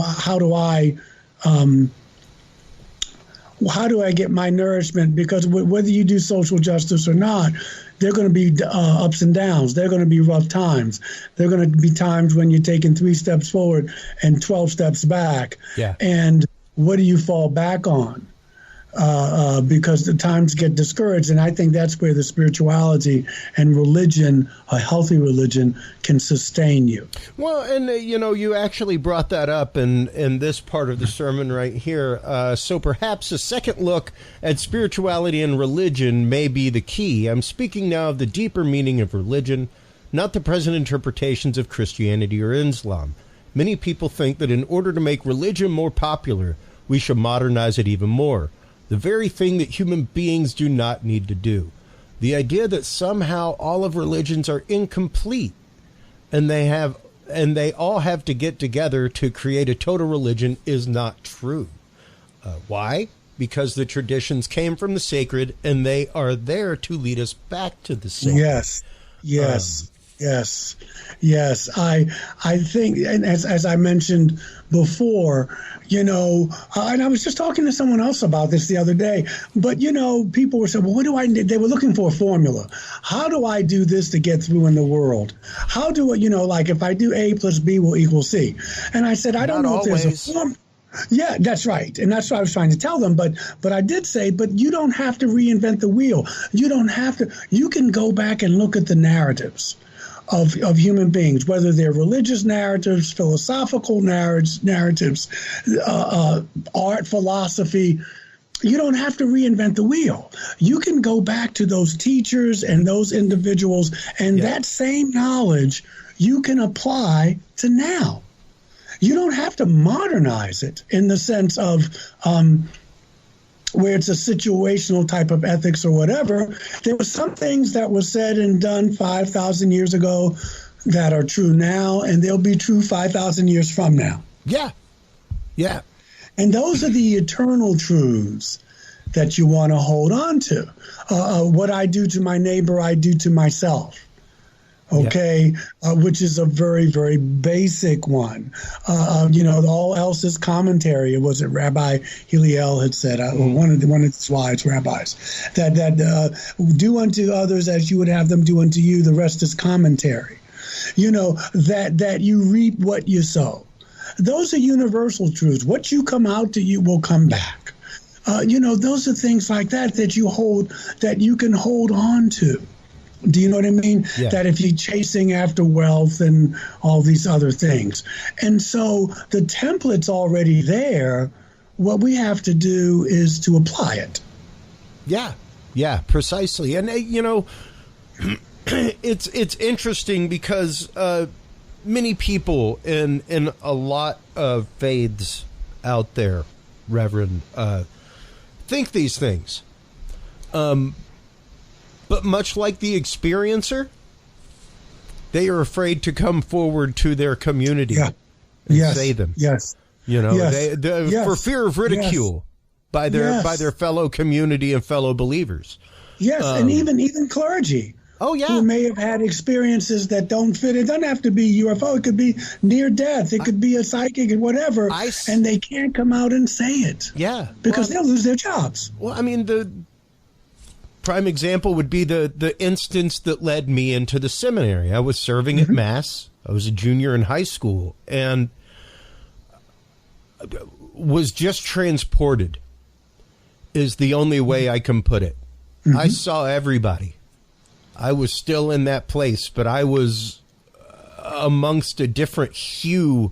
I get my nourishment? Because whether you do social justice or not, there are going to be ups and downs. There are going to be rough times. There are going to be times when you're taking 3 steps forward and 12 steps back. Yeah. And what do you fall back on? Because the times get discouraged. And I think that's where the spirituality and religion, a healthy religion, can sustain you. Well, and, you actually brought that up in this part of the sermon right here. So perhaps a second look at spirituality and religion may be the key. I'm speaking now of the deeper meaning of religion, not the present interpretations of Christianity or Islam. Many people think that in order to make religion more popular, we should modernize it even more. The very thing that human beings do not need to do. The idea that somehow all of religions are incomplete and they all have to get together to create a total religion is not true. Why? Because the traditions came from the sacred and they are there to lead us back to the sacred. Yes. I think, and as I mentioned before, and I was just talking to someone else about this the other day, but, people were saying, well, what do I do? They were looking for a formula. How do I do this to get through in the world? How do I, if I do A plus B will equal C? And I said, I don't know if there's a formula. Yeah, that's right. And that's what I was trying to tell them. But I did say, but you don't have to reinvent the wheel. You don't have to. You can go back and look at the narratives of human beings, whether they're religious narratives, philosophical narratives, art, philosophy. You don't have to reinvent the wheel. You can go back to those teachers and those individuals, and that same knowledge you can apply to now. You don't have to modernize it in the sense of where it's a situational type of ethics or whatever. There were some things that were said and done 5,000 years ago that are true now, and they'll be true 5,000 years from now. Yeah. And those are the eternal truths that you want to hold on to. What I do to my neighbor, I do to myself. Okay, which is a very, very basic one. All else is commentary. Was it Rabbi Hillel had said, or one of the wise rabbis, that do unto others as you would have them do unto you. The rest is commentary. That you reap what you sow. Those are universal truths. What you come out to, you will come back. Those are things like that you can hold on to. Do you know what I mean? Yeah. That if you're chasing after wealth and all these other things. And so the template's already there. What we have to do is to apply it. Yeah, precisely. And, it's interesting because many people in a lot of faiths out there, Reverend, think these things. But much like the experiencer, they are afraid to come forward to their community and say them. Yes. For fear of ridicule by their fellow community and fellow believers. Yes, and even clergy. Oh, yeah. Who may have had experiences that don't fit. It doesn't have to be UFO. It could be near death. It could be a psychic and whatever. And they can't come out and say it. Yeah. Because they'll lose their jobs. Well, I mean, the prime example would be the instance that led me into the seminary. I was serving at Mass. I was a junior in high school and was just transported is the only way I can put it. I saw everybody. I was still in that place, but I was amongst a different hue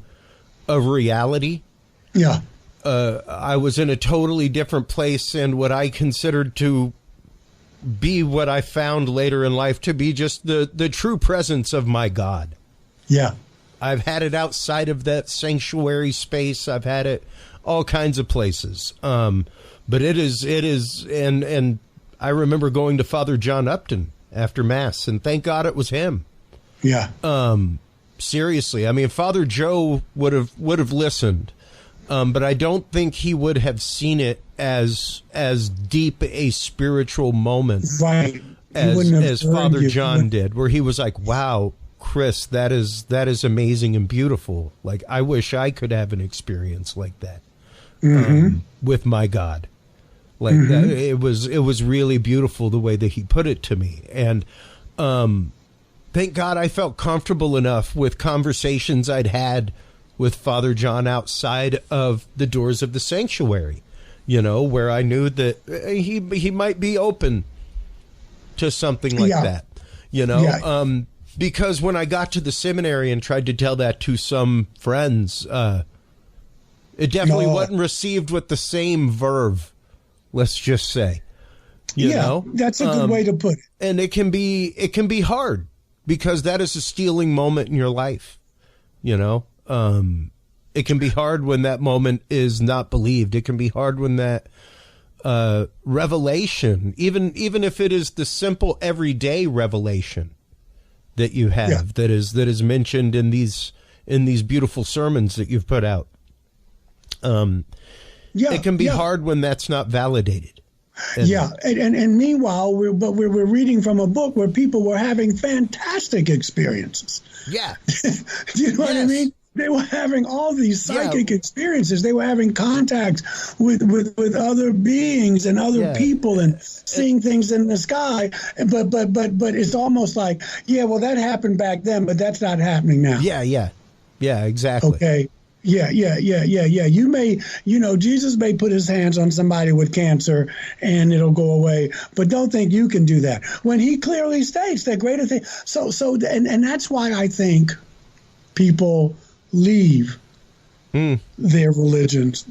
of reality. Yeah. I was in a totally different place, and what I considered to be what I found later in life to be just the true presence of my God. Yeah. I've had it outside of that sanctuary space. I've had it all kinds of places. But it is, and I remember going to Father John Upton after Mass, and thank God it was him. Yeah. Seriously. I mean, Father Joe would have listened, but I don't think he would have seen it as deep a spiritual moment as Father John did, where he was like, wow, Chris, that is amazing and beautiful. Like, I wish I could have an experience like that with my God. Like that, it was really beautiful the way that he put it to me. And thank God I felt comfortable enough with conversations I'd had with Father John outside of the doors of the sanctuary, where I knew that he might be open to something like that, because when I got to the seminary and tried to tell that to some friends, it definitely wasn't received with the same verve, let's just say. You know? That's a good way to put it. And it can be hard because that is a stealing moment in your life, It can be hard when that moment is not believed. It can be hard when that revelation, even if it is the simple everyday revelation that you have, that is mentioned in these beautiful sermons that you've put out. It can be hard when that's not validated. And meanwhile, we're reading from a book where people were having fantastic experiences. Yeah. Do you know what I mean? They were having all these psychic experiences. They were having contact with other beings and other people and seeing things in the sky. But it's almost like, that happened back then, but that's not happening now. Yeah, exactly. Okay. Yeah. You may, Jesus may put his hands on somebody with cancer and it'll go away, but don't think you can do that when he clearly states that greater thing. And that's why I think people leave their religions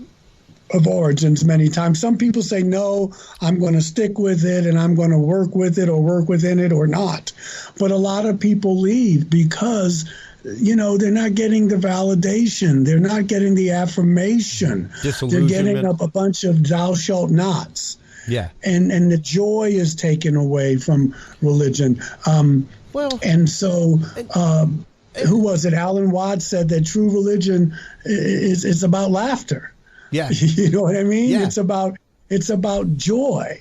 of origins many times. Some people say, no, I'm going to stick with it and I'm going to work with it or work within it or not. But a lot of people leave because they're not getting the validation. They're not getting the affirmation. They're getting up a bunch of thou shalt nots. Yeah. And the joy is taken away from religion. And so who was it? Alan Watts said that true religion is about laughter. Yeah. You know what I mean? Yeah. It's about joy.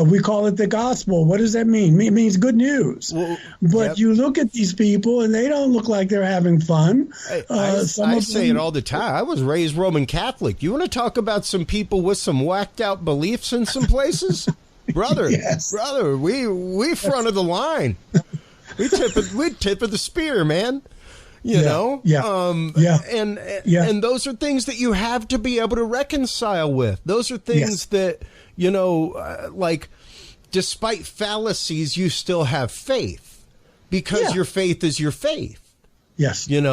We call it the gospel. What does that mean? It means good news. Well, but you look at these people, and they don't look like they're having fun. I say it all the time. I was raised Roman Catholic. You want to talk about some people with some whacked out beliefs in some places? Brother, we front of the line. We tip of the spear, man. You know? And those are things that you have to be able to reconcile with. Those are things that, like, despite fallacies, you still have faith because your faith is your faith. Yes. And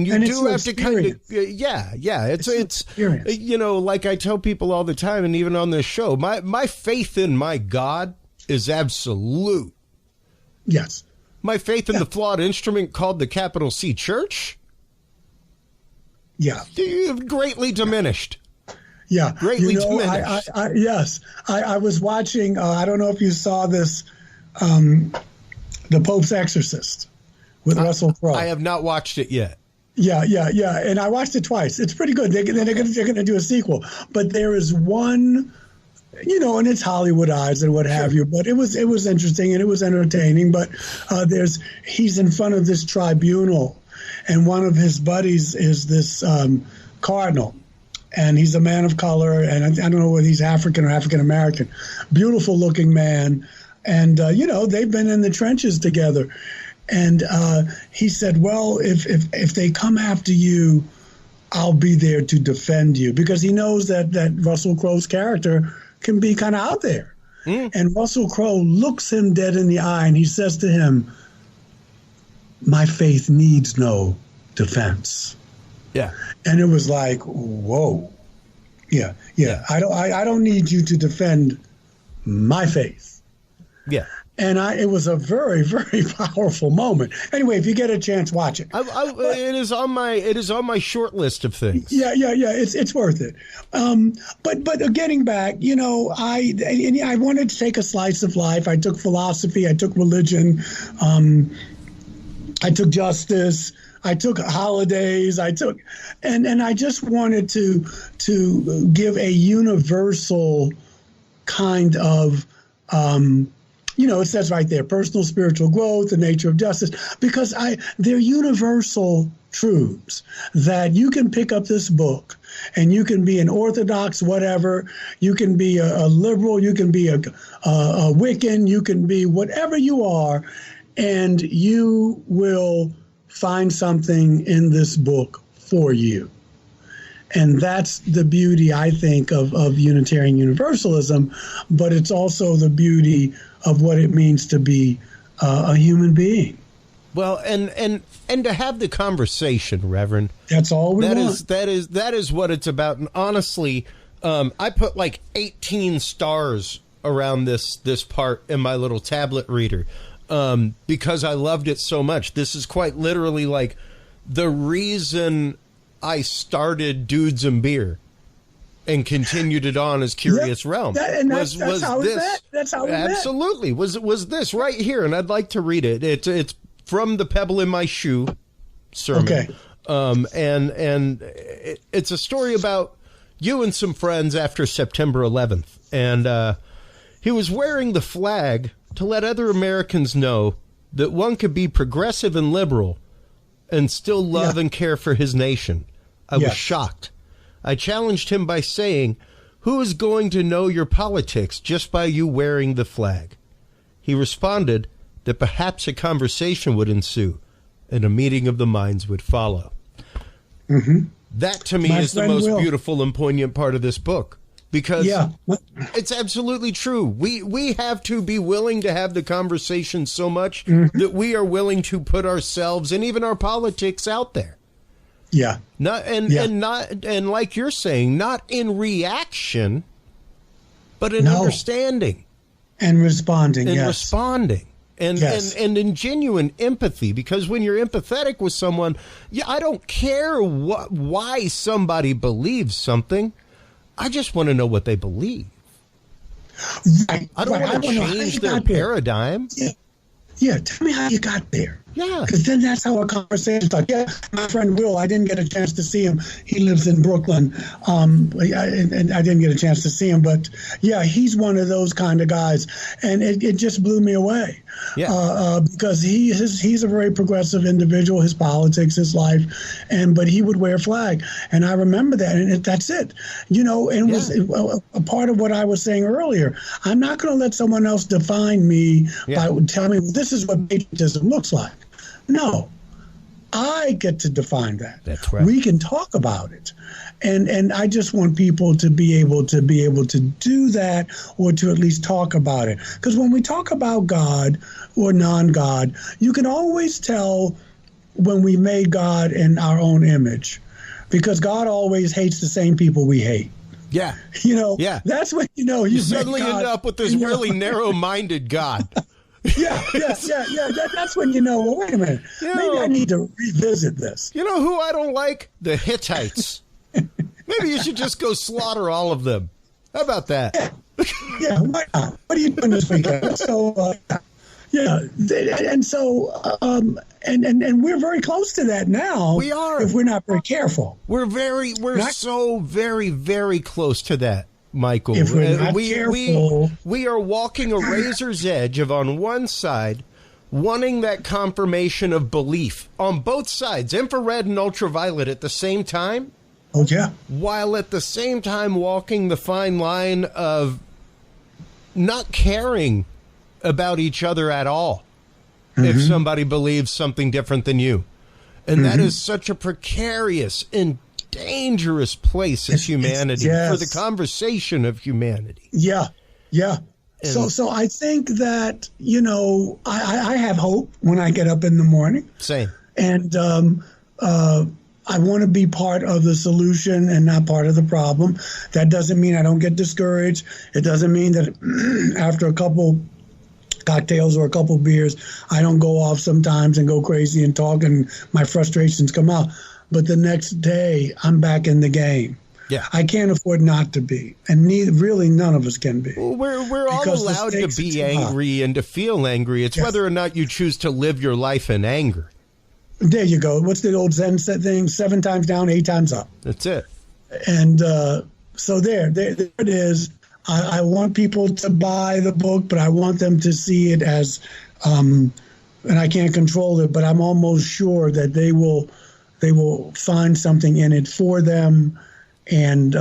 you do have to kind of, it's like I tell people all the time, and even on this show, my faith in my God is absolute. Yes. My faith in the flawed instrument called the capital C Church. Yeah. Greatly diminished. Yeah. Greatly diminished. I was watching, I don't know if you saw this, The Pope's Exorcist with Russell Crowe. I have not watched it yet. Yeah. And I watched it twice. It's pretty good. They're going to do a sequel. But there is one, and it's Hollywoodized and what have you. But it was interesting and it was entertaining. But he's in front of this tribunal, and one of his buddies is this cardinal. And he's a man of color, and I don't know whether he's African or African American. Beautiful looking man. And, they've been in the trenches together. And he said, well, if they come after you, I'll be there to defend you. Because he knows that Russell Crowe's character can be kind of out there. And Russell Crowe looks him dead in the eye, and he says to him, my faith needs no defense. Yeah. And it was like, whoa. Yeah. I don't need you to defend my faith. Yeah. And it was a very, very powerful moment. Anyway, if you get a chance, watch it. It is on my short list of things. Yeah. It's worth it. But getting back, I wanted to take a slice of life. I took philosophy. I took religion. I took justice. I took holidays. And I just wanted to give a universal kind of. It says right there, personal spiritual growth, the nature of justice, because they're universal truths that you can pick up this book and you can be an Orthodox, whatever, you can be a liberal, you can be a Wiccan, you can be whatever you are, and you will find something in this book for you. And that's the beauty, I think, of Unitarian Universalism, but it's also the beauty of what it means to be a human being. Well, and to have the conversation, Reverend. That's all we want. That is what it's about. And honestly, I put like 18 stars around this part in my little tablet reader because I loved it so much. This is quite literally like the reason I started Dudes and Beer and continued it on as Curious Realm. That's how we met. Absolutely. Was this right here, and I'd like to read it. It's from the Pebble in My Shoe sermon. Okay. And it's a story about you and some friends after September 11th. And he was wearing the flag to let other Americans know that one could be progressive and liberal and still love and care for his nation. I was shocked. I challenged him by saying, who is going to know your politics just by you wearing the flag? He responded that perhaps a conversation would ensue and a meeting of the minds would follow. Mm-hmm. That, to me, is the most beautiful and poignant part of this book. Because it's absolutely true. We have to be willing to have the conversation so much that we are willing to put ourselves and even our politics out there. Yeah. And like you're saying, not in reaction, but in understanding. And responding, And in genuine empathy, because when you're empathetic with someone, I don't care why somebody believes something. I just want to know what they believe. Right, I don't want to change their paradigm. Yeah, tell me how you got there. Yeah. Because then that's how a conversation starts. Yeah, my friend Will, I didn't get a chance to see him. He lives in Brooklyn. And I didn't get a chance to see him. But, yeah, he's one of those kind of guys. And it just blew me away. Yeah. Because he's a very progressive individual, his politics, his life. But he would wear a flag. And I remember that. And that's it. And was a part of what I was saying earlier. I'm not going to let someone else define me by telling me, well, this is what patriotism looks like. No, I get to define that. That's right. We can talk about it. And I just want people to be able to do that, or to at least talk about it. Because when we talk about God or non-God, you can always tell when we made God in our own image, because God always hates the same people we hate. Yeah. Yeah. That's when you suddenly end up with this really narrow-minded God. That's when well, wait a minute. Maybe I need to revisit this. You know who I don't like? The Hittites. Maybe you should just go slaughter all of them. How about that? Yeah, why not? What are you doing this weekend? So, and we're very close to that now. We are. If we're not very careful. We're so very, very close to that, Michael. If we're not careful. We are walking a razor's edge of, on one side, wanting that confirmation of belief on both sides, infrared and ultraviolet at the same time. Oh, yeah. While at the same time walking the fine line of not caring about each other at all if somebody believes something different than you. And that is such a precarious and dangerous place as humanity, for the conversation of humanity. Yeah. So I think that, I have hope when I get up in the morning. Same. And I want to be part of the solution and not part of the problem. That doesn't mean I don't get discouraged. It doesn't mean that after a couple cocktails or a couple beers, I don't go off sometimes and go crazy and talk and my frustrations come out. But the next day, I'm back in the game. Yeah, I can't afford not to be, and really none of us can be. Well, we're all allowed to be angry and to feel angry. It's whether or not you choose to live your life in anger. There you go. What's the old Zen thing? 7 times down, 8 times up. That's it. And so there it is. I want people to buy the book, but I want them to see it as, and I can't control it, but I'm almost sure that they will find something in it for them, and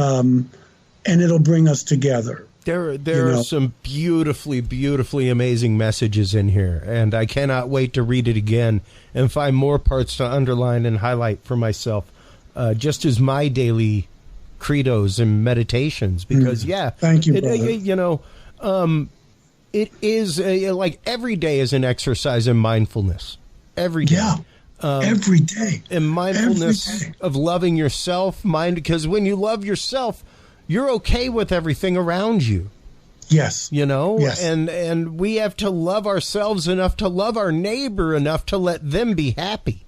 it'll bring us together. There are some beautifully, beautifully amazing messages in here, and I cannot wait to read it again and find more parts to underline and highlight for myself, just as my daily credos and meditations. Because thank you, brother. It is like every day is an exercise in mindfulness. Every day. Yeah. Every day. And mindfulness of loving yourself, because when you love yourself, you're okay with everything around you. Yes. Yes. And we have to love ourselves enough to love our neighbor enough to let them be happy.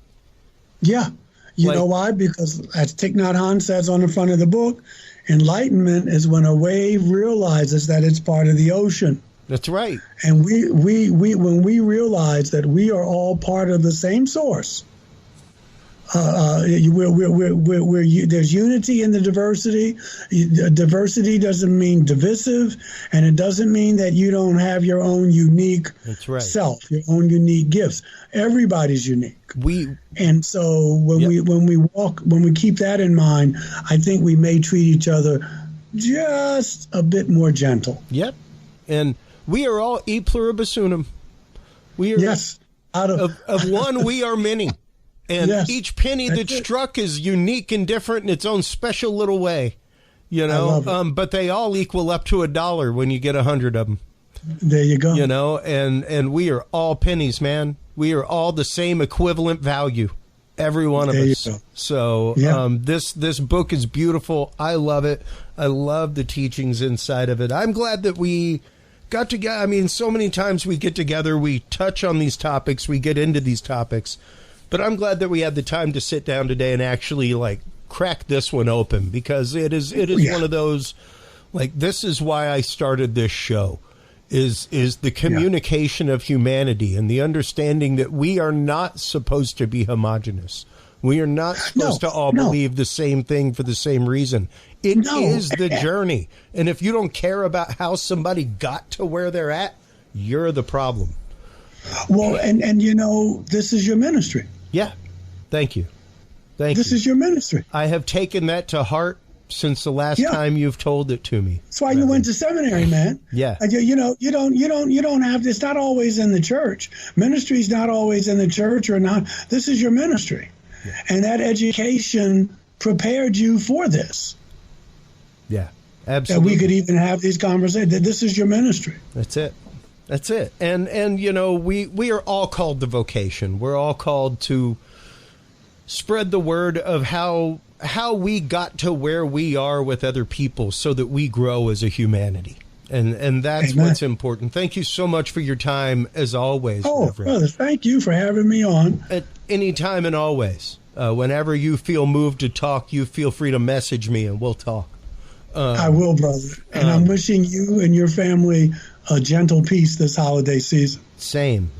Yeah. You know why? Because as Thich Nhat Hanh says on the front of the book, enlightenment is when a wave realizes that it's part of the ocean. That's right. And we when we realize that we are all part of the same source, there's unity in the diversity. Diversity doesn't mean divisive, and it doesn't mean that you don't have your own unique self, your own unique gifts. Everybody's unique. And so when we keep that in mind, I think we may treat each other just a bit more gentle. Yep. And we are all e pluribus unum. We are of one we are many. And each penny that's struck is unique and different in its own special little way, but they all equal up to $1 when you get 100 of them. There you go. And we are all pennies, man. We are all the same equivalent value, every one of us. So this book is beautiful. I love it. I love the teachings inside of it. I'm glad that we got together. I mean, so many times we get together, we touch on these topics, we get into these topics. But I'm glad that we had the time to sit down today and actually crack this one open, because it is one of those, this is why I started this show, is the communication of humanity and the understanding that we are not supposed to be homogenous. We are not supposed to all believe the same thing for the same reason. It is the journey. And if you don't care about how somebody got to where they're at, you're the problem. Well, and this is your ministry. Yeah. Thank you. This is your ministry. I have taken that to heart since the last time you've told it to me. That's why you went to seminary, man. Yeah. And you don't have. It's not always in the church. Ministry's not always in the church or not. This is your ministry, and that education prepared you for this. Yeah, absolutely. And we could even have these conversations. This is your ministry. That's it. That's it. And we are all called to vocation. We're all called to spread the word of how we got to where we are with other people so that we grow as a humanity. And that's Amen. what's important. Thank you so much for your time, as always, Reverend. Brother, thank you for having me on. At any time and always. Whenever you feel moved to talk, you feel free to message me and we'll talk. I will, brother. And I'm wishing you and your family a gentle peace this holiday season. Same.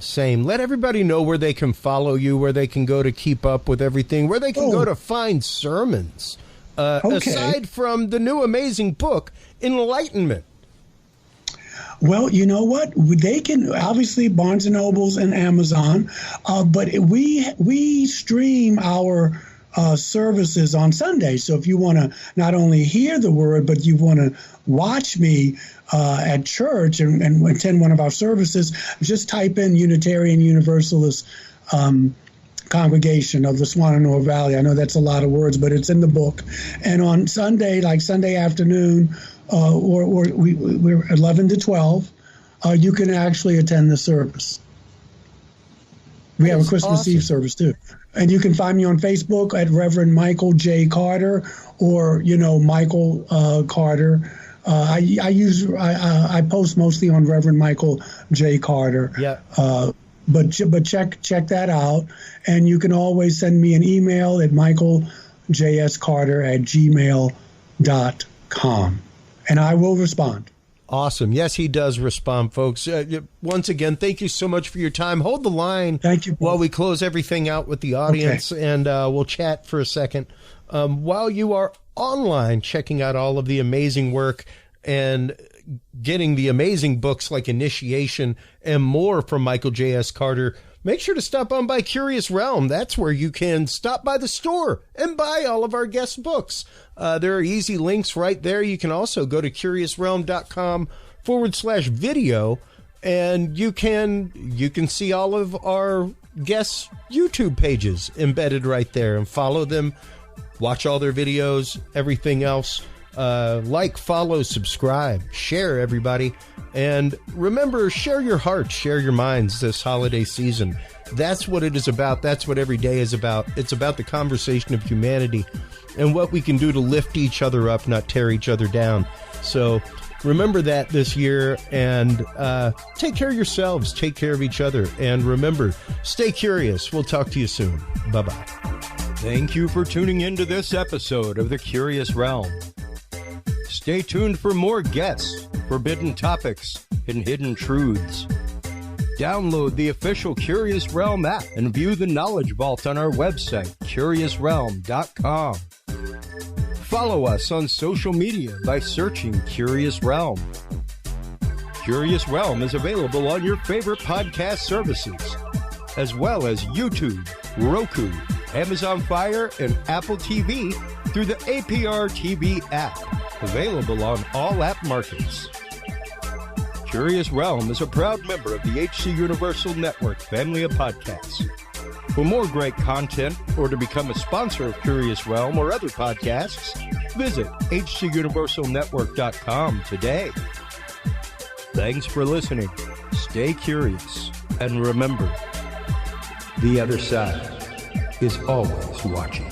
Let everybody know where they can follow you, where they can go to keep up with everything, where they can go to find sermons. Aside from the new amazing book, Enlightenment. Well, you know what? They can, obviously, Barnes & Nobles and Amazon, but we stream our services on Sunday. So if you want to not only hear the word, but you want to watch me at church and attend one of our services, just type in Unitarian Universalist Congregation of the Swananoa Valley. I know that's a lot of words, but it's in the book. And on Sunday, like Sunday afternoon, we're 11 to 12, you can actually attend the service. We have a Christmas Eve service, too. And you can find me on Facebook at Reverend Michael J. Carter or, Michael Carter. I post mostly on Reverend Michael J. Carter. Yeah. But check that out. And you can always send me an email at michaeljscarter@gmail.com. And I will respond. Awesome. Yes, he does respond, folks. Once again, thank you so much for your time. Hold the line. Thank you, while we close everything out with the audience, and we'll chat for a second. While you are online checking out all of the amazing work and getting the amazing books like Initiation and more from Michael J.S. Carter, make sure to stop on by Curious Realm. That's where you can stop by the store and buy all of our guest books. There are easy links right there. You can also go to curiousrealm.com/video, and you can see all of our guests' YouTube pages embedded right there and follow them, watch all their videos, everything else. Like, follow, subscribe, share, everybody. And remember, share your hearts, share your minds this holiday season. That's what it is about. That's what every day is about. It's about the conversation of humanity and what we can do to lift each other up, not tear each other down. So remember that this year, and take care of yourselves, take care of each other, and remember, stay curious. We'll talk to you soon. Bye-bye. Thank you for tuning into this episode of The Curious Realm. Stay tuned for more guests, forbidden topics, and hidden truths. Download the official Curious Realm app and view the Knowledge Vault on our website, curiousrealm.com. Follow us on social media by searching Curious Realm. Curious Realm is available on your favorite podcast services, as well as YouTube, Roku, Amazon Fire, and Apple TV through the APR TV app, available on all app markets. Curious Realm is a proud member of the HC Universal Network family of podcasts. For more great content or to become a sponsor of Curious Realm or other podcasts, visit hcuniversalnetwork.com today. Thanks for listening. Stay curious. And remember, the other side is always watching.